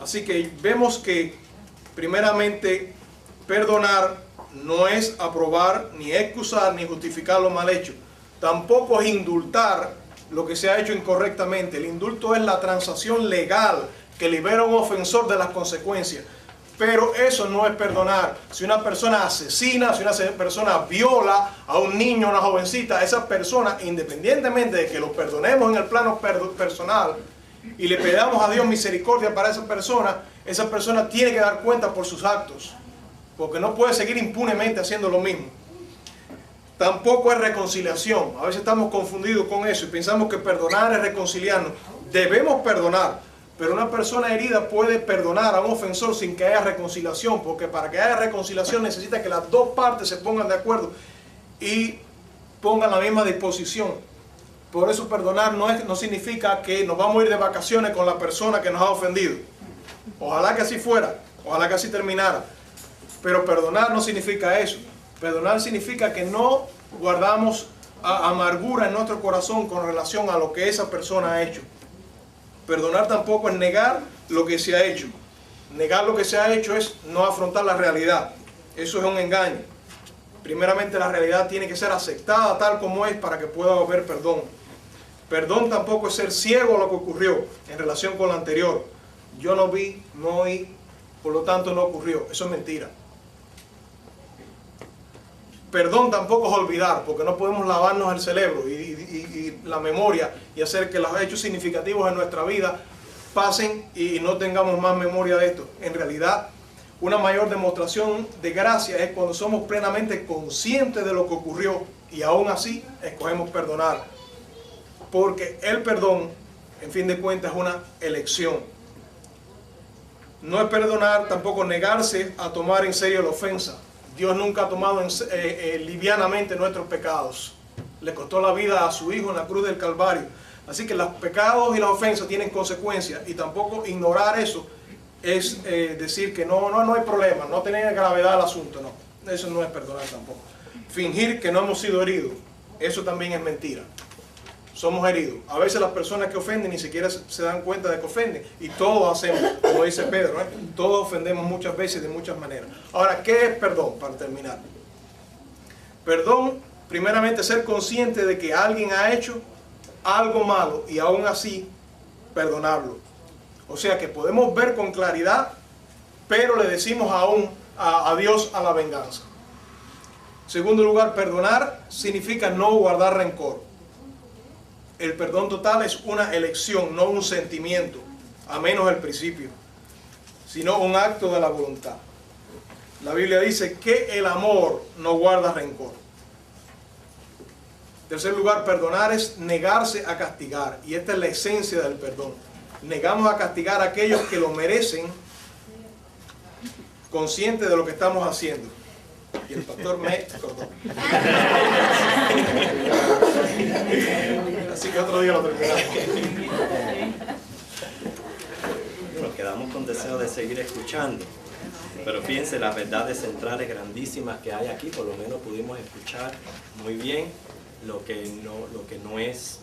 Speaker 9: Así que vemos que primeramente perdonar no es aprobar, ni excusar, ni justificar lo mal hecho. Tampoco es indultar lo que se ha hecho incorrectamente. El indulto es la transacción legal que libera a un ofensor de las consecuencias. Pero eso no es perdonar. Si una persona asesina, si una persona viola a un niño o una jovencita, esa persona, independientemente de que lo perdonemos en el plano personal y le pedamos a Dios misericordia para esa persona tiene que dar cuenta por sus actos, porque no puede seguir impunemente haciendo lo mismo. Tampoco es reconciliación. A veces estamos confundidos con eso y pensamos que perdonar es reconciliarnos. Debemos perdonar, pero una persona herida puede perdonar a un ofensor sin que haya reconciliación, porque para que haya reconciliación necesita que las dos partes se pongan de acuerdo y pongan la misma disposición. Por eso perdonar no significa que nos vamos a ir de vacaciones con la persona que nos ha ofendido. Ojalá que así fuera, ojalá que así terminara. Pero perdonar no significa eso. Perdonar significa que no guardamos amargura en nuestro corazón con relación a lo que esa persona ha hecho. Perdonar tampoco es negar lo que se ha hecho. Negar lo que se ha hecho es no afrontar la realidad. Eso es un engaño. Primeramente, la realidad tiene que ser aceptada tal como es para que pueda haber perdón. Perdón tampoco es ser ciego a lo que ocurrió en relación con lo anterior. Yo no vi, no oí, por lo tanto no ocurrió. Eso es mentira. Perdón tampoco es olvidar, porque no podemos lavarnos el cerebro y la memoria y hacer que los hechos significativos en nuestra vida pasen y no tengamos más memoria de esto. En realidad, una mayor demostración de gracia es cuando somos plenamente conscientes de lo que ocurrió y aún así escogemos perdonar. Porque el perdón, en fin de cuentas, es una elección. No es perdonar tampoco negarse a tomar en serio la ofensa. Dios nunca ha tomado livianamente nuestros pecados. Le costó la vida a su Hijo en la cruz del Calvario. Así que los pecados y las ofensas tienen consecuencias, y tampoco ignorar eso es decir que no hay problema, no tiene gravedad el asunto. No, eso no es perdonar tampoco. Fingir que no hemos sido heridos, eso también es mentira. Somos heridos. A veces las personas que ofenden ni siquiera se dan cuenta de que ofenden. Y todos hacemos, como dice Pedro, todos ofendemos muchas veces de muchas maneras. Ahora, ¿qué es perdón? Para terminar. Perdón, primeramente, ser consciente de que alguien ha hecho algo malo y aún así perdonarlo. O sea que podemos ver con claridad, pero le decimos aún a Dios a la venganza. En segundo lugar, perdonar significa no guardar rencor. El perdón total es una elección, no un sentimiento, a menos el principio, sino un acto de la voluntad. La Biblia dice que el amor no guarda rencor. En tercer lugar, perdonar es negarse a castigar, y esta es la esencia del perdón. Negamos a castigar a aquellos que lo merecen, conscientes de lo que estamos haciendo. Y el pastor me cortó. Así que otro día lo terminamos.
Speaker 1: Nos quedamos con deseo de seguir escuchando. Pero fíjense las verdades centrales grandísimas que hay aquí. Por lo menos pudimos escuchar muy bien lo que no es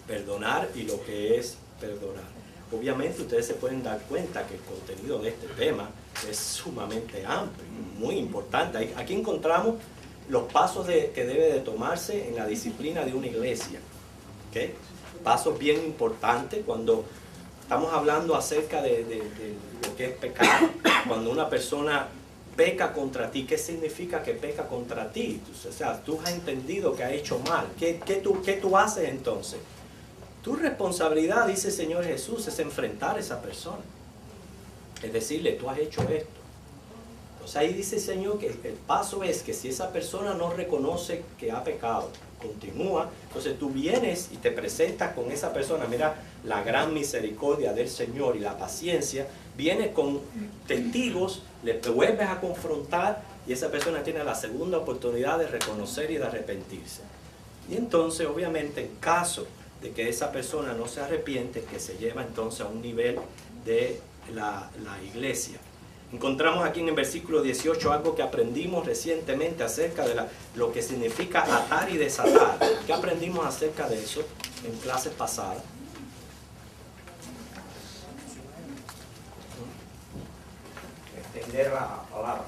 Speaker 1: perdonar y lo que es perdonar. obviamente ustedes se pueden dar cuenta que el contenido de este tema es sumamente amplio, muy importante. Aquí encontramos los pasos que debe de tomarse en la disciplina de una iglesia. ¿Okay? Pasos bien importantes cuando estamos hablando acerca de lo que es pecado. Cuando una persona peca contra ti, ¿qué significa que peca contra ti? O sea, tú has entendido que ha hecho mal. ¿Qué tú haces entonces? Tu responsabilidad, dice el Señor Jesús, es enfrentar a esa persona. Es decirle, tú has hecho esto. Entonces ahí dice el Señor que el paso es que si esa persona no reconoce que ha pecado, continúa, entonces tú vienes y te presentas con esa persona. Mira la gran misericordia del Señor y la paciencia. Vienes con testigos, le vuelves a confrontar y esa persona tiene la segunda oportunidad de reconocer y de arrepentirse. Y entonces, obviamente, en caso de que esa persona no se arrepiente, que se lleva entonces a un nivel de la iglesia. Encontramos aquí en el versículo 18 algo que aprendimos recientemente acerca de lo que significa atar y desatar. ¿Qué aprendimos acerca de eso en clases pasadas?
Speaker 4: Extender la palabra.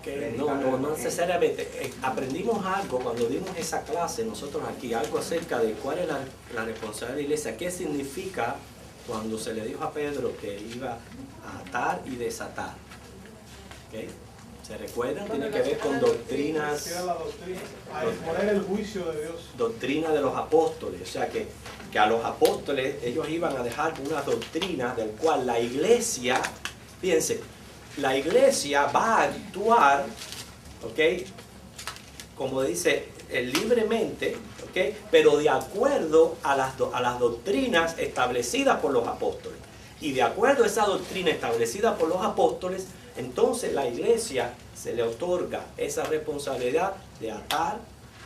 Speaker 1: Okay. No necesariamente. Aprendimos algo cuando dimos esa clase nosotros aquí, algo acerca de cuál es la responsabilidad de la iglesia, qué significa cuando se le dijo a Pedro que iba a atar y desatar. ¿Okay? ¿Se recuerdan? Tiene que ver con doctrinas.
Speaker 9: A exponer el juicio de Dios.
Speaker 1: Doctrina de los apóstoles. O sea que a los apóstoles ellos iban a dejar una doctrina del cual la iglesia, fíjense, la iglesia va a actuar, ¿ok? Como dice, libremente, ¿ok? Pero de acuerdo a las doctrinas establecidas por los apóstoles. Y de acuerdo a esa doctrina establecida por los apóstoles, entonces la iglesia se le otorga esa responsabilidad de atar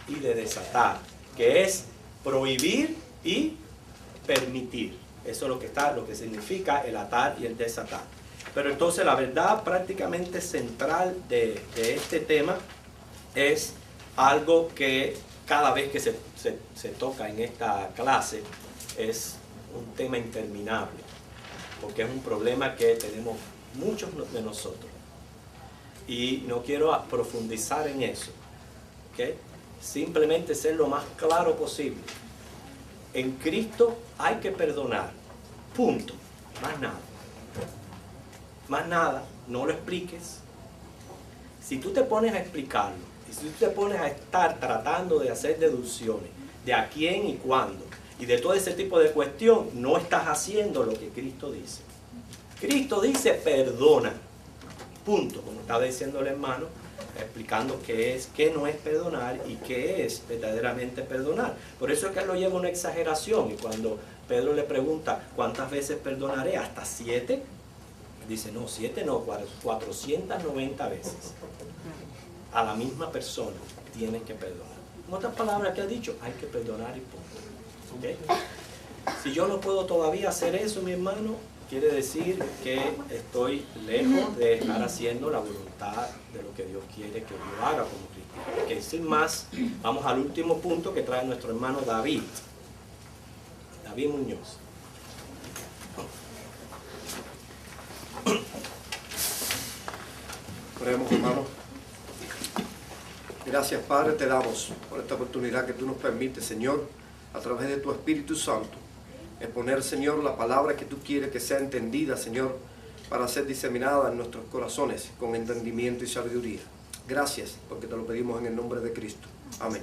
Speaker 1: y de desatar, que es prohibir y permitir. Eso es lo que significa el atar y el desatar. Pero entonces la verdad prácticamente central de este tema es algo que cada vez que se toca en esta clase es un tema interminable, porque es un problema que tenemos muchos de nosotros. Y no quiero profundizar en eso, ¿okay? Simplemente ser lo más claro posible. En Cristo hay que perdonar, punto, más nada. Más nada, no lo expliques. Si tú te pones a explicarlo, y si tú te pones a estar tratando de hacer deducciones de a quién y cuándo, y de todo ese tipo de cuestión, no estás haciendo lo que Cristo dice. Cristo dice perdona, punto, como estaba diciendo el hermano, explicando qué no es perdonar y qué es verdaderamente perdonar. Por eso es que él lo lleva a una exageración, y cuando Pedro le pregunta ¿cuántas veces perdonaré? ¿Hasta 7? Dice, no, 7 no, 490 veces. A la misma persona tienes que perdonar. En otras palabras, ¿qué ha dicho? Hay que perdonar y punto. ¿Okay? Si yo no puedo todavía hacer eso, mi hermano, quiere decir que estoy lejos de estar haciendo la voluntad de lo que Dios quiere que yo haga como cristiano. Okay, sin más, vamos al último punto que trae nuestro hermano David Muñoz.
Speaker 10: Oremos, hermano. Gracias, Padre, te damos por esta oportunidad que tú nos permites, Señor, a través de tu Espíritu Santo, exponer, Señor, la palabra que tú quieres que sea entendida, Señor, para ser diseminada en nuestros corazones con entendimiento y sabiduría. Gracias, porque te lo pedimos en el nombre de Cristo. Amén.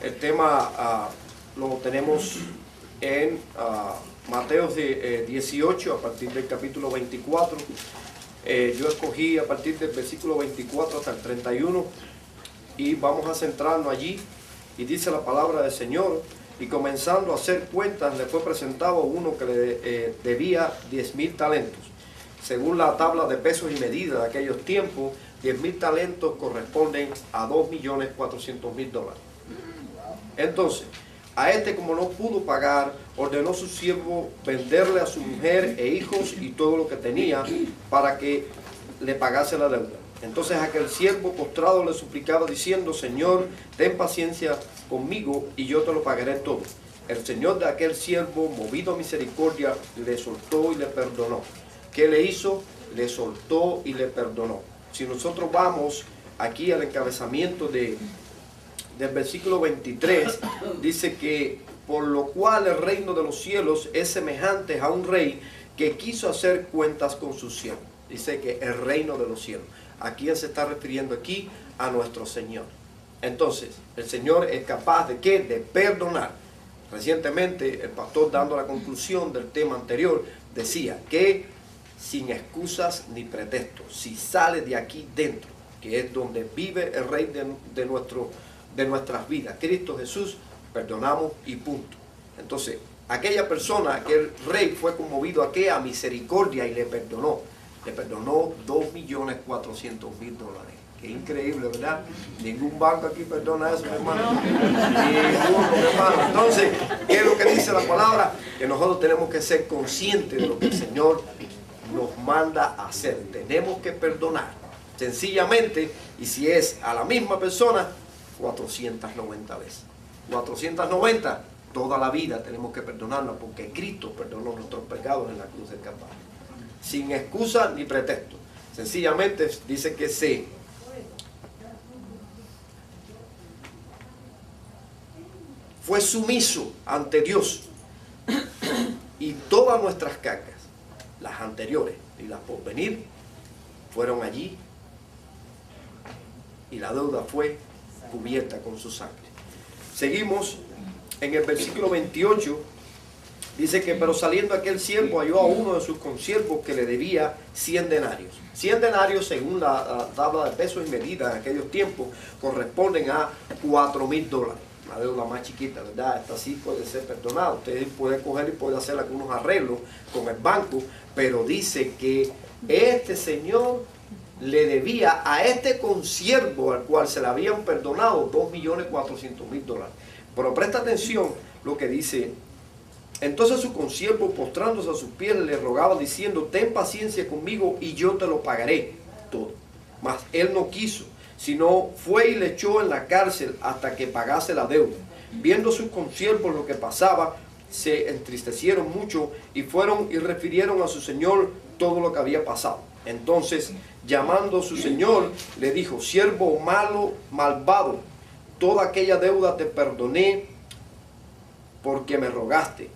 Speaker 10: El tema lo tenemos en Mateo 18, a partir del capítulo 24. Yo escogí a partir del versículo 24 hasta el 31 y vamos a centrarnos allí. Y dice la palabra del Señor: y comenzando a hacer cuentas, le fue presentado uno que le debía 10,000 talentos. Según la tabla de pesos y medidas de aquellos tiempos, 10,000 talentos corresponden a $2,400,000. Entonces, a este, como no pudo pagar, ordenó a su siervo venderle a su mujer e hijos y todo lo que tenía para que le pagase la deuda. Entonces aquel siervo postrado le suplicaba diciendo: Señor, ten paciencia conmigo y yo te lo pagaré todo. el Señor de aquel siervo, movido a misericordia, le soltó y le perdonó. ¿Qué le hizo? Le soltó y le perdonó. Si nosotros vamos aquí al encabezamiento del versículo 23, dice que por lo cual el reino de los cielos es semejante a un rey que quiso hacer cuentas con sus siervos. Dice que el reino de los cielos. ¿A quién se está refiriendo aquí? A nuestro Señor. Entonces, el Señor es capaz de ¿qué? De perdonar. Recientemente, el pastor, dando la conclusión del tema anterior, decía que sin excusas ni pretextos, si sale de aquí dentro, que es donde vive el Rey de nuestras vidas, Cristo Jesús, perdonamos y punto. Entonces, aquella persona, aquel rey fue conmovido a ¿qué? A misericordia y le perdonó. Le perdonó $2.400.000. Qué increíble, ¿verdad? Ningún banco aquí perdona eso, hermano. Ninguno, hermano. Entonces, ¿qué es lo que dice la palabra? Que nosotros tenemos que ser conscientes de lo que el Señor nos manda a hacer. Tenemos que perdonar. Sencillamente, y si es a la misma persona, 490 veces. 490, toda la vida tenemos que perdonarla porque Cristo perdonó nuestros pecados en la cruz del Calvario. Sin excusa ni pretexto. Sencillamente dice que fue sumiso ante Dios y todas nuestras cargas, las anteriores y las por venir, fueron allí y la deuda fue cubierta con su sangre. Seguimos en el versículo 28, dice que pero saliendo aquel siervo halló a uno de sus consiervos que le debía 100 denarios. 100 denarios, según la tabla de pesos y medidas en aquellos tiempos, corresponden a $4.000. Una deuda más chiquita, ¿verdad? Esta sí puede ser perdonada. Usted puede coger y puede hacer algunos arreglos con el banco, pero dice que este señor le debía a este consiervo al cual se le habían perdonado $2.400.000. Pero presta atención lo que dice. Entonces su consiervo, postrándose a sus pies, le rogaba diciendo: ten paciencia conmigo y yo te lo pagaré todo. Mas él no quiso, sino fue y le echó en la cárcel hasta que pagase la deuda. Viendo sus consiervos lo que pasaba, se entristecieron mucho y fueron y refirieron a su señor todo lo que había pasado. Entonces, llamando a su señor, le dijo: siervo malo, malvado, toda aquella deuda te perdoné porque me rogaste.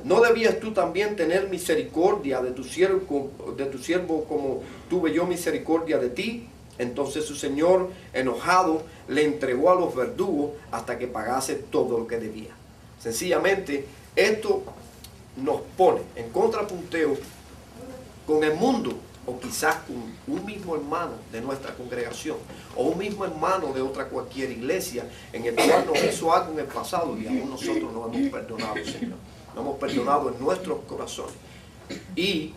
Speaker 10: ¿No debías tú también tener misericordia de tu siervo como tuve yo misericordia de ti? Entonces su señor, enojado, le entregó a los verdugos hasta que pagase todo lo que debía. Sencillamente, esto nos pone en contrapunteo con el mundo, o quizás con un mismo hermano de nuestra congregación, o un mismo hermano de otra cualquier iglesia, en el cual nos hizo algo en el pasado y aún nosotros no hemos perdonado, Señor. No hemos perdonado en nuestros corazones. Y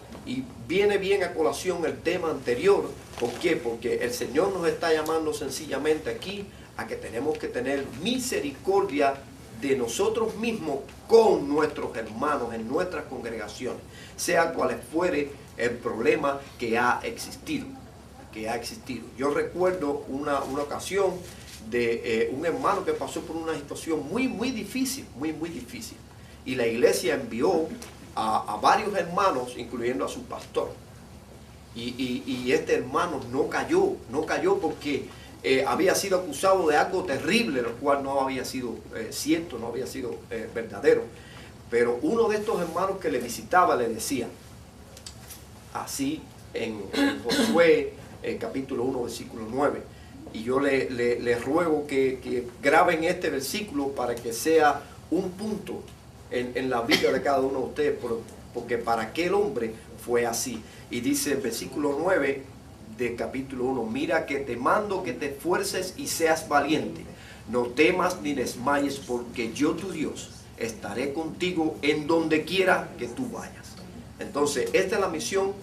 Speaker 10: viene bien a colación el tema anterior. ¿Por qué? Porque el Señor nos está llamando sencillamente aquí a que tenemos que tener misericordia de nosotros mismos con nuestros hermanos en nuestras congregaciones, sea cual fuere el problema que ha existido. Yo recuerdo una ocasión de un hermano que pasó por una situación muy difícil, muy difícil. Y la iglesia envió a varios hermanos, incluyendo a su pastor. Y este hermano no cayó porque había sido acusado de algo terrible, lo cual no había sido cierto, no había sido verdadero. Pero uno de estos hermanos que le visitaba le decía, así en Josué capítulo 1, versículo 9, y yo le ruego que graben este versículo para que sea un punto en la vida de cada uno de ustedes, porque para aquel hombre fue así. Y dice el versículo 9 de capítulo 1, mira que te mando que te esfuerces y seas valiente, no temas ni desmayes, porque yo tu Dios estaré contigo en donde quiera que tú vayas. Entonces, esta es la misión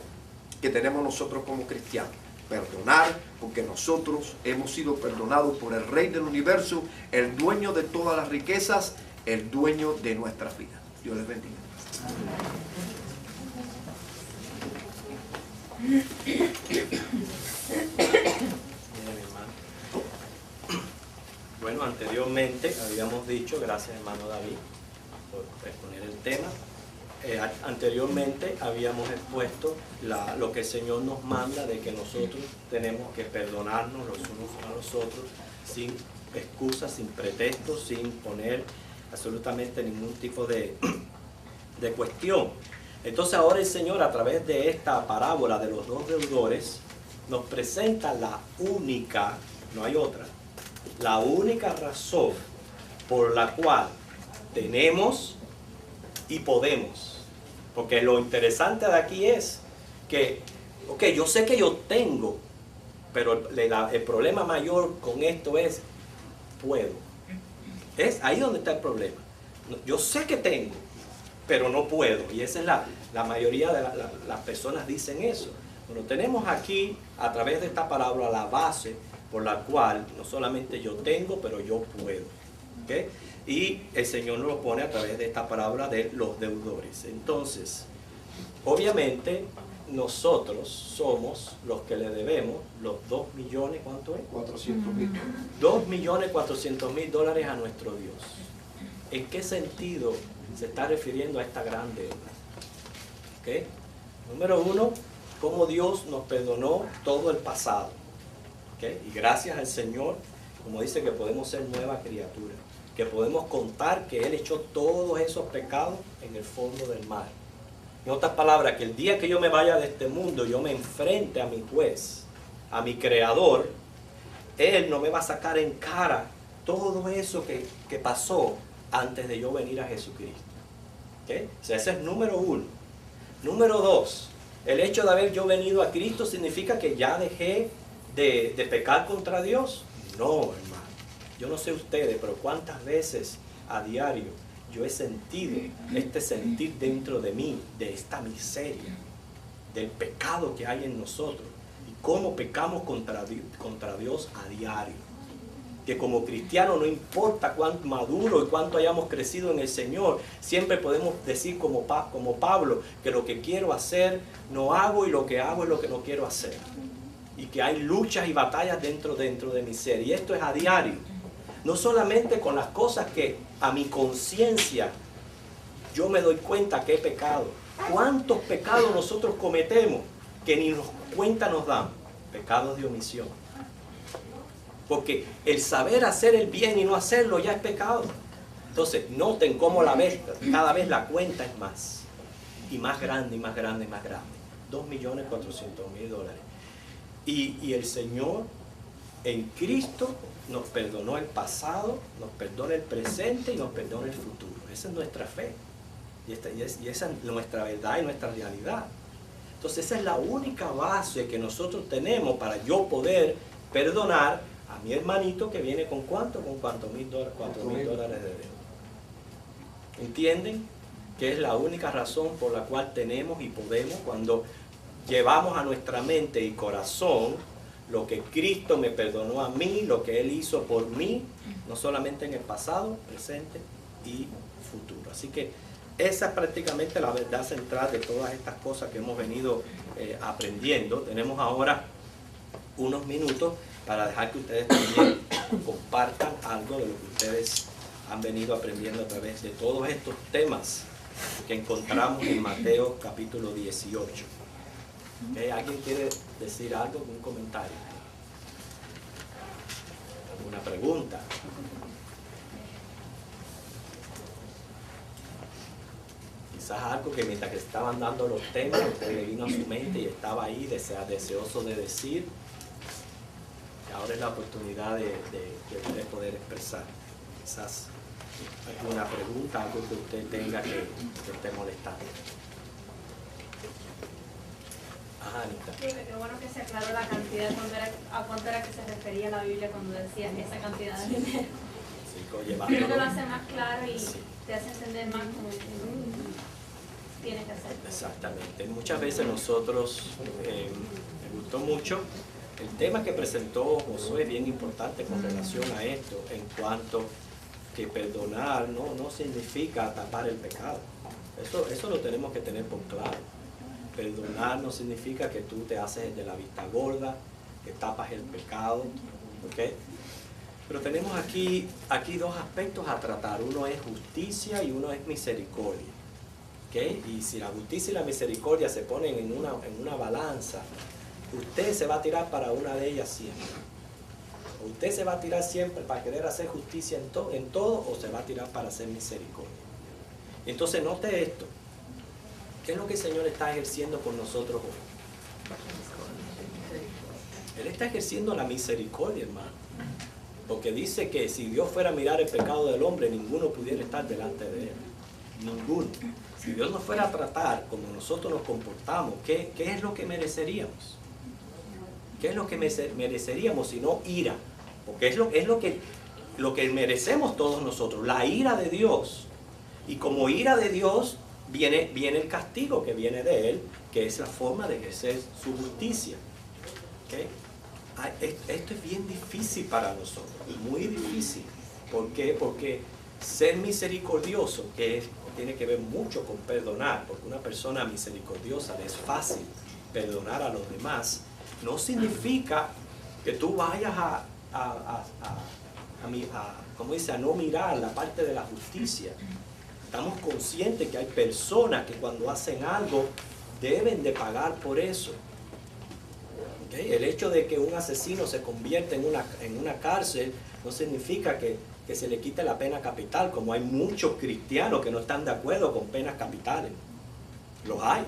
Speaker 10: que tenemos nosotros como cristianos: perdonar, porque nosotros hemos sido perdonados por el Rey del universo, el dueño de todas las riquezas, el dueño de nuestras vidas. Dios les bendiga.
Speaker 1: Bueno, anteriormente habíamos dicho, gracias hermano David, por exponer el tema. Anteriormente habíamos expuesto lo que el Señor nos manda de que nosotros tenemos que perdonarnos los unos a los otros sin excusas, sin pretextos, sin poner absolutamente ningún tipo de cuestión. Entonces ahora el Señor, a través de esta parábola de los dos deudores, nos presenta la única, no hay otra, la única razón por la cual tenemos y podemos. Porque lo interesante de aquí es que, ok, yo sé que yo tengo, pero el problema mayor con esto es, puedo. Es ahí donde está el problema. Yo sé que tengo, pero no puedo. Y esa es la mayoría de las personas dicen eso. Bueno, tenemos aquí, a través de esta palabra, la base por la cual no solamente yo tengo, pero yo puedo. ¿Okay? Y el Señor nos lo pone a través de esta palabra de los deudores. Entonces, obviamente, nosotros somos los que le debemos los 2 millones, ¿cuánto es?
Speaker 10: 400,000.
Speaker 1: $2.400.000 a nuestro Dios. ¿En qué sentido se está refiriendo a esta gran deuda? ¿Okay? Número uno, cómo Dios nos perdonó todo el pasado. ¿Okay? Y gracias al Señor, como dice, que podemos ser nueva criatura, que podemos contar que Él echó todos esos pecados en el fondo del mar. En otras palabras, que el día que yo me vaya de este mundo, yo me enfrente a mi juez, a mi creador, Él no me va a sacar en cara todo eso que pasó antes de yo venir a Jesucristo. ¿Okay? O sea, ese es número uno. Número dos, el hecho de haber yo venido a Cristo significa que ya dejé de pecar contra Dios. No, hermano. Yo no sé ustedes, pero cuántas veces a diario yo he sentido este sentir dentro de mí, de esta miseria, del pecado que hay en nosotros y cómo pecamos contra Dios a diario. Que como cristianos, no importa cuánto maduro y cuánto hayamos crecido en el Señor, siempre podemos decir como Pablo, que lo que quiero hacer no hago y lo que hago es lo que no quiero hacer. Y que hay luchas y batallas dentro de mi ser. Y esto es a diario. No solamente con las cosas que a mi conciencia yo me doy cuenta que he pecado. ¿Cuántos pecados nosotros cometemos que ni cuenta nos dan? Pecados de omisión. Porque el saber hacer el bien y no hacerlo ya es pecado. Entonces, noten cómo cada vez la cuenta es más. Y más grande, y más grande, y más grande. $2.400.000. Y el Señor en Cristo nos perdonó el pasado, nos perdona el presente y nos perdona el futuro. Esa es nuestra fe. Y esa es nuestra verdad y nuestra realidad. Entonces esa es la única base que nosotros tenemos para yo poder perdonar a mi hermanito que viene con ¿cuánto? Con $4.000 de deuda. ¿Entienden? Que es la única razón por la cual tenemos y podemos, cuando llevamos a nuestra mente y corazón lo que Cristo me perdonó a mí, lo que Él hizo por mí, no solamente en el pasado, presente y futuro. Así que esa es prácticamente la verdad central de todas estas cosas que hemos venido aprendiendo. Tenemos ahora unos minutos para dejar que ustedes también compartan algo de lo que ustedes han venido aprendiendo a través de todos estos temas que encontramos en Mateo capítulo 18. ¿Okay? ¿Alguien quiere decir algo, un comentario? ¿Alguna pregunta? Quizás algo que mientras que estaban dando los temas, usted le vino a su mente y estaba ahí deseoso de decir. Ahora es la oportunidad de usted poder expresar. Quizás alguna pregunta, algo que usted tenga que esté molestando. Ajá, Anita.
Speaker 2: Qué bueno que se aclaró la cantidad, a cuánto era que se refería la Biblia cuando decía esa cantidad de dinero.
Speaker 1: Sí,
Speaker 2: Creo que lo hace más claro y
Speaker 1: sí,
Speaker 2: te hace entender más como tienes que hacer.
Speaker 1: exactamente. Muchas veces nosotros, me gustó mucho el tema que presentó Josué, es bien importante con relación a esto, en cuanto que perdonar no significa tapar el pecado. Eso lo tenemos que tener por claro. Perdonar no significa que tú te haces de la vista gorda, que tapas el pecado, ¿ok? Pero tenemos aquí dos aspectos a tratar. Uno es justicia y uno es misericordia. ¿Okay? Y si la justicia y la misericordia se ponen en una balanza, usted se va a tirar para una de ellas siempre. O usted se va a tirar siempre para querer hacer justicia en todo, o se va a tirar para hacer misericordia. Entonces note esto. ¿Qué es lo que el Señor está ejerciendo con nosotros hoy? Él está ejerciendo la misericordia, hermano. Porque dice que si Dios fuera a mirar el pecado del hombre, ninguno pudiera estar delante de él. Ninguno. Si Dios nos fuera a tratar como nosotros nos comportamos, ¿qué es lo que mereceríamos? ¿Qué es lo que mereceríamos si no ira? Porque es lo que merecemos todos nosotros, la ira de Dios. Y como ira de Dios viene el castigo que viene de Él, que es la forma de ejercer su justicia. ¿Okay? Esto es bien difícil para nosotros, muy difícil. ¿Por qué? Porque ser misericordioso, tiene que ver mucho con perdonar, porque una persona misericordiosa le es fácil perdonar a los demás, no significa que tú vayas a no mirar la parte de la justicia. Estamos conscientes que hay personas que cuando hacen algo deben de pagar por eso. ¿Okay? El hecho de que un asesino se convierta en una cárcel no significa que se le quite la pena capital, como hay muchos cristianos que no están de acuerdo con penas capitales. Los hay.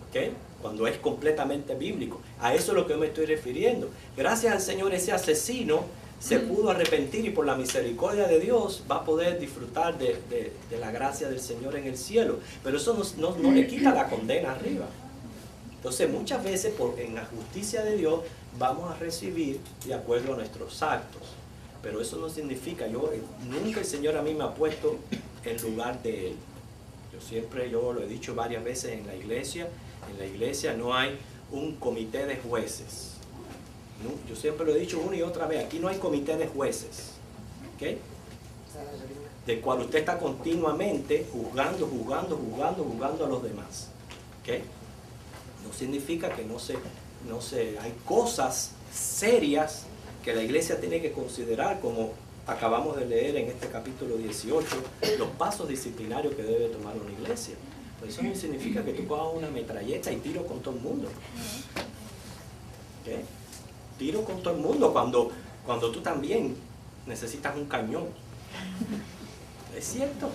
Speaker 1: ¿Okay? Cuando es completamente bíblico. A eso es lo que yo me estoy refiriendo. Gracias al Señor, ese asesino se pudo arrepentir y por la misericordia de Dios va a poder disfrutar de la gracia del Señor en el cielo. Pero eso no le quita la condena arriba. Entonces muchas veces en la justicia de Dios vamos a recibir de acuerdo a nuestros actos. Pero eso no significa, nunca el Señor a mí me ha puesto en lugar de Él. Yo lo he dicho varias veces en la iglesia no hay un comité de jueces. ¿No? Yo siempre lo he dicho una y otra vez, aquí no hay comité de jueces. ¿Okay? Del cual usted está continuamente juzgando a los demás. ¿Okay? No significa que hay cosas serias que la iglesia tiene que considerar, como acabamos de leer en este capítulo 18, los pasos disciplinarios que debe tomar una iglesia. Pero eso no significa que tú cojas una metralleta y tiro con todo el mundo. ¿Okay? Tiro con todo el mundo cuando tú también necesitas un cañón. ¿Es cierto?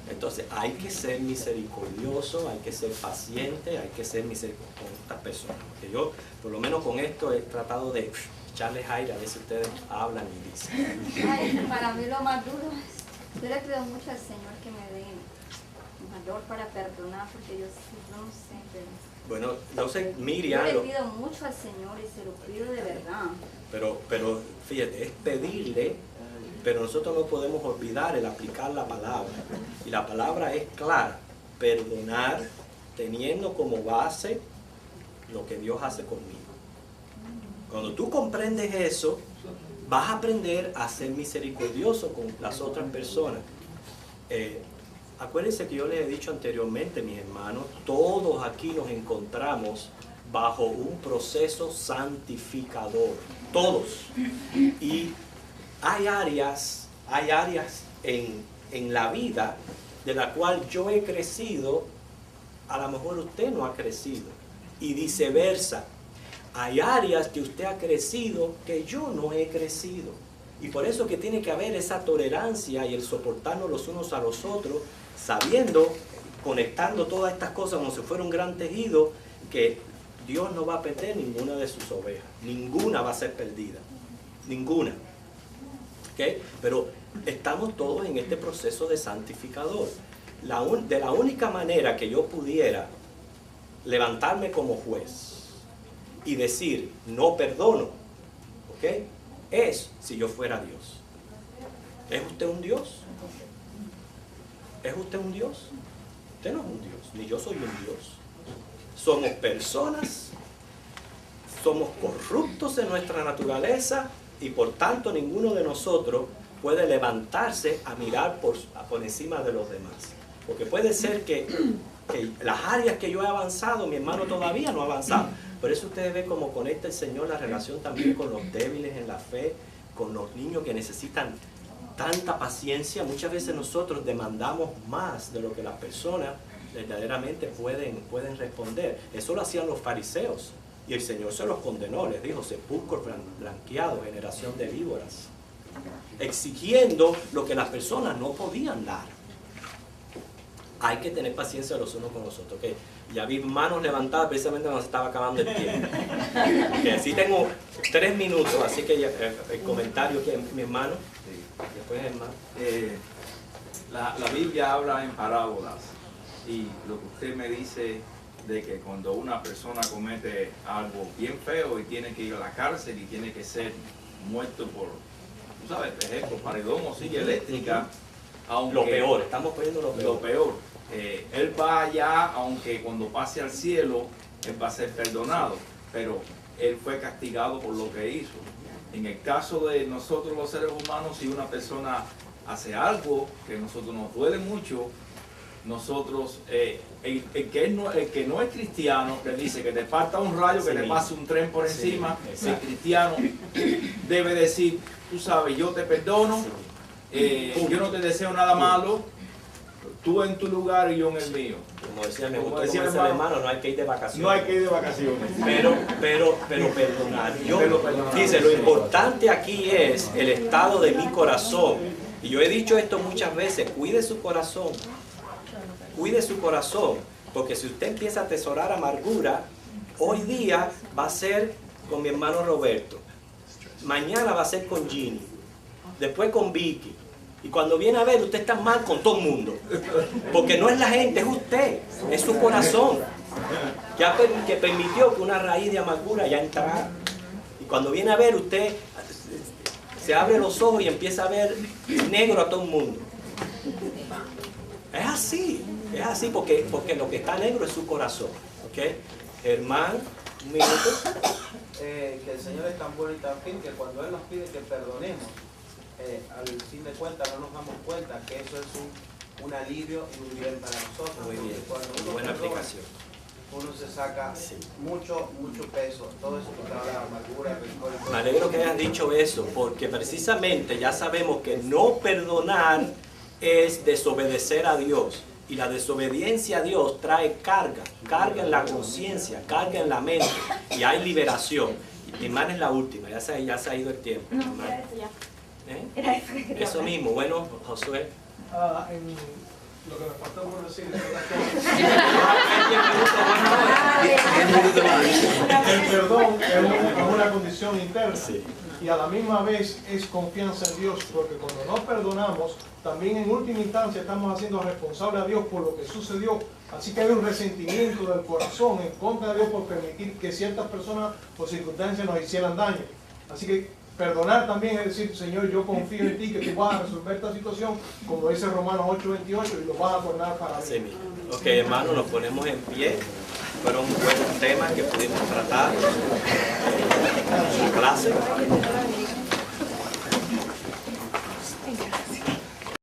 Speaker 1: Entonces hay que ser misericordioso, hay que ser paciente, hay que ser misericordioso con estas personas. Porque yo, por lo menos con esto, he tratado de echarles aire a ver si ustedes hablan y dicen.
Speaker 11: Ay, para mí lo más duro es, yo le pido mucho al Señor que me dé valor para perdonar, porque yo no sé,
Speaker 1: bueno, no sé, Miriam.
Speaker 11: Yo le pido mucho al Señor y se lo pido de verdad.
Speaker 1: Pero fíjate, es pedirle, pero nosotros no podemos olvidar el aplicar la palabra. Y la palabra es clara: perdonar teniendo como base lo que Dios hace conmigo. Cuando tú comprendes eso, vas a aprender a ser misericordioso con las otras personas. Acuérdense que yo les he dicho anteriormente, mis hermanos, todos aquí nos encontramos bajo un proceso santificador. Todos. Y hay áreas en la vida de la cual yo he crecido, a lo mejor usted no ha crecido. Y viceversa. Hay áreas que usted ha crecido que yo no he crecido. Y por eso que tiene que haber esa tolerancia y el soportarnos los unos a los otros, sabiendo, conectando todas estas cosas como si fuera un gran tejido, que Dios no va a perder ninguna de sus ovejas. Ninguna va a ser perdida. Ninguna. ¿Okay? Pero estamos todos en este proceso de santificador. De la única manera que yo pudiera levantarme como juez y decir, no perdono, ¿ok?, es si yo fuera Dios. ¿Es usted un Dios? ¿Es usted un Dios? Usted no es un Dios, ni yo soy un Dios. Somos personas, somos corruptos en nuestra naturaleza y por tanto ninguno de nosotros puede levantarse a mirar por encima de los demás. Porque puede ser que las áreas que yo he avanzado, mi hermano todavía no ha avanzado. Por eso ustedes ven cómo conecta el Señor la relación también con los débiles en la fe, con los niños que necesitan tanta paciencia. Muchas veces nosotros demandamos más de lo que las personas verdaderamente pueden responder. Eso lo hacían los fariseos y el Señor se los condenó, les dijo: sepulcro blanqueado, generación de víboras, exigiendo lo que las personas no podían dar. Hay que tener paciencia los unos con los otros. Okay. Ya vi manos levantadas precisamente cuando se estaba acabando el tiempo. Okay. Sí tengo 3 minutos, así que ya, el comentario que mi hermano. Después hermano.
Speaker 12: La Biblia habla en parábolas, y lo que usted me dice de que cuando una persona comete algo bien feo y tiene que ir a la cárcel y tiene que ser muerto por, tú sabes, por ejemplo, paredón o silla eléctrica, aunque
Speaker 1: Lo peor, estamos poniendo lo peor.
Speaker 12: Lo peor. Él va allá, aunque cuando pase al cielo, él va a ser perdonado, pero él fue castigado por lo que hizo. En el caso de nosotros los seres humanos, si una persona hace algo que a nosotros nos duele mucho, nosotros, el que no es cristiano, que dice que te falta un rayo, que te pase un tren por encima, el cristiano debe decir: tú sabes, yo te perdono, yo no te deseo nada malo, tú en tu lugar y yo en el mío.
Speaker 1: Como decía mi hermano, no hay que ir de vacaciones.
Speaker 12: No hay que ir de vacaciones.
Speaker 1: Pero perdonar. Dice, lo importante aquí es el estado de mi corazón. Y yo he dicho esto muchas veces: cuide su corazón. Cuide su corazón. Porque si usted empieza a atesorar amargura, hoy día va a ser con mi hermano Roberto. Mañana va a ser con Ginny. Después con Vicky. Y cuando viene a ver, usted está mal con todo el mundo. Porque no es la gente, es usted. Es su corazón. Que permitió que una raíz de amargura ya entrara. Y cuando viene a ver, usted se abre los ojos y empieza a ver negro a todo el mundo. Es así porque lo que está negro es su corazón. ¿Okay? Hermano, un minuto.
Speaker 13: Que el Señor es tan bueno y tan fin que cuando Él nos pide que perdonemos, al fin de cuentas no nos damos cuenta que eso es un alivio y un bien para nosotros.
Speaker 1: Muy bien,
Speaker 13: cuando uno
Speaker 1: buena
Speaker 13: perdona,
Speaker 1: aplicación.
Speaker 13: Uno se saca mucho peso, todo eso que trae la amargura, el rencor.
Speaker 1: Me alegro que hayas dicho eso, porque precisamente ya sabemos que no perdonar es desobedecer a Dios. Y la desobediencia a Dios trae carga en la conciencia, carga en la mente, y hay liberación. Y mi hermana es la última, ya se ha ido el tiempo.
Speaker 11: No, era eso ya. Era eso que quería
Speaker 1: Eso mismo, bueno, Josué.
Speaker 9: Lo que me falta por decir es el perdón es una condición interna.
Speaker 1: Sí.
Speaker 9: Y a la misma vez es confianza en Dios, porque cuando nos perdonamos, también en última instancia estamos haciendo responsable a Dios por lo que sucedió. Así que hay un resentimiento del corazón en contra de Dios por permitir que ciertas personas o circunstancias nos hicieran daño. Así que perdonar también es decir: Señor, yo confío en ti, que tú vas a resolver esta situación, como dice Romanos 8:28, y lo vas a tornar para mí.
Speaker 1: Sí, ok, hermano, nos ponemos en pie. Fueron buenos temas que pudimos tratar en su clase.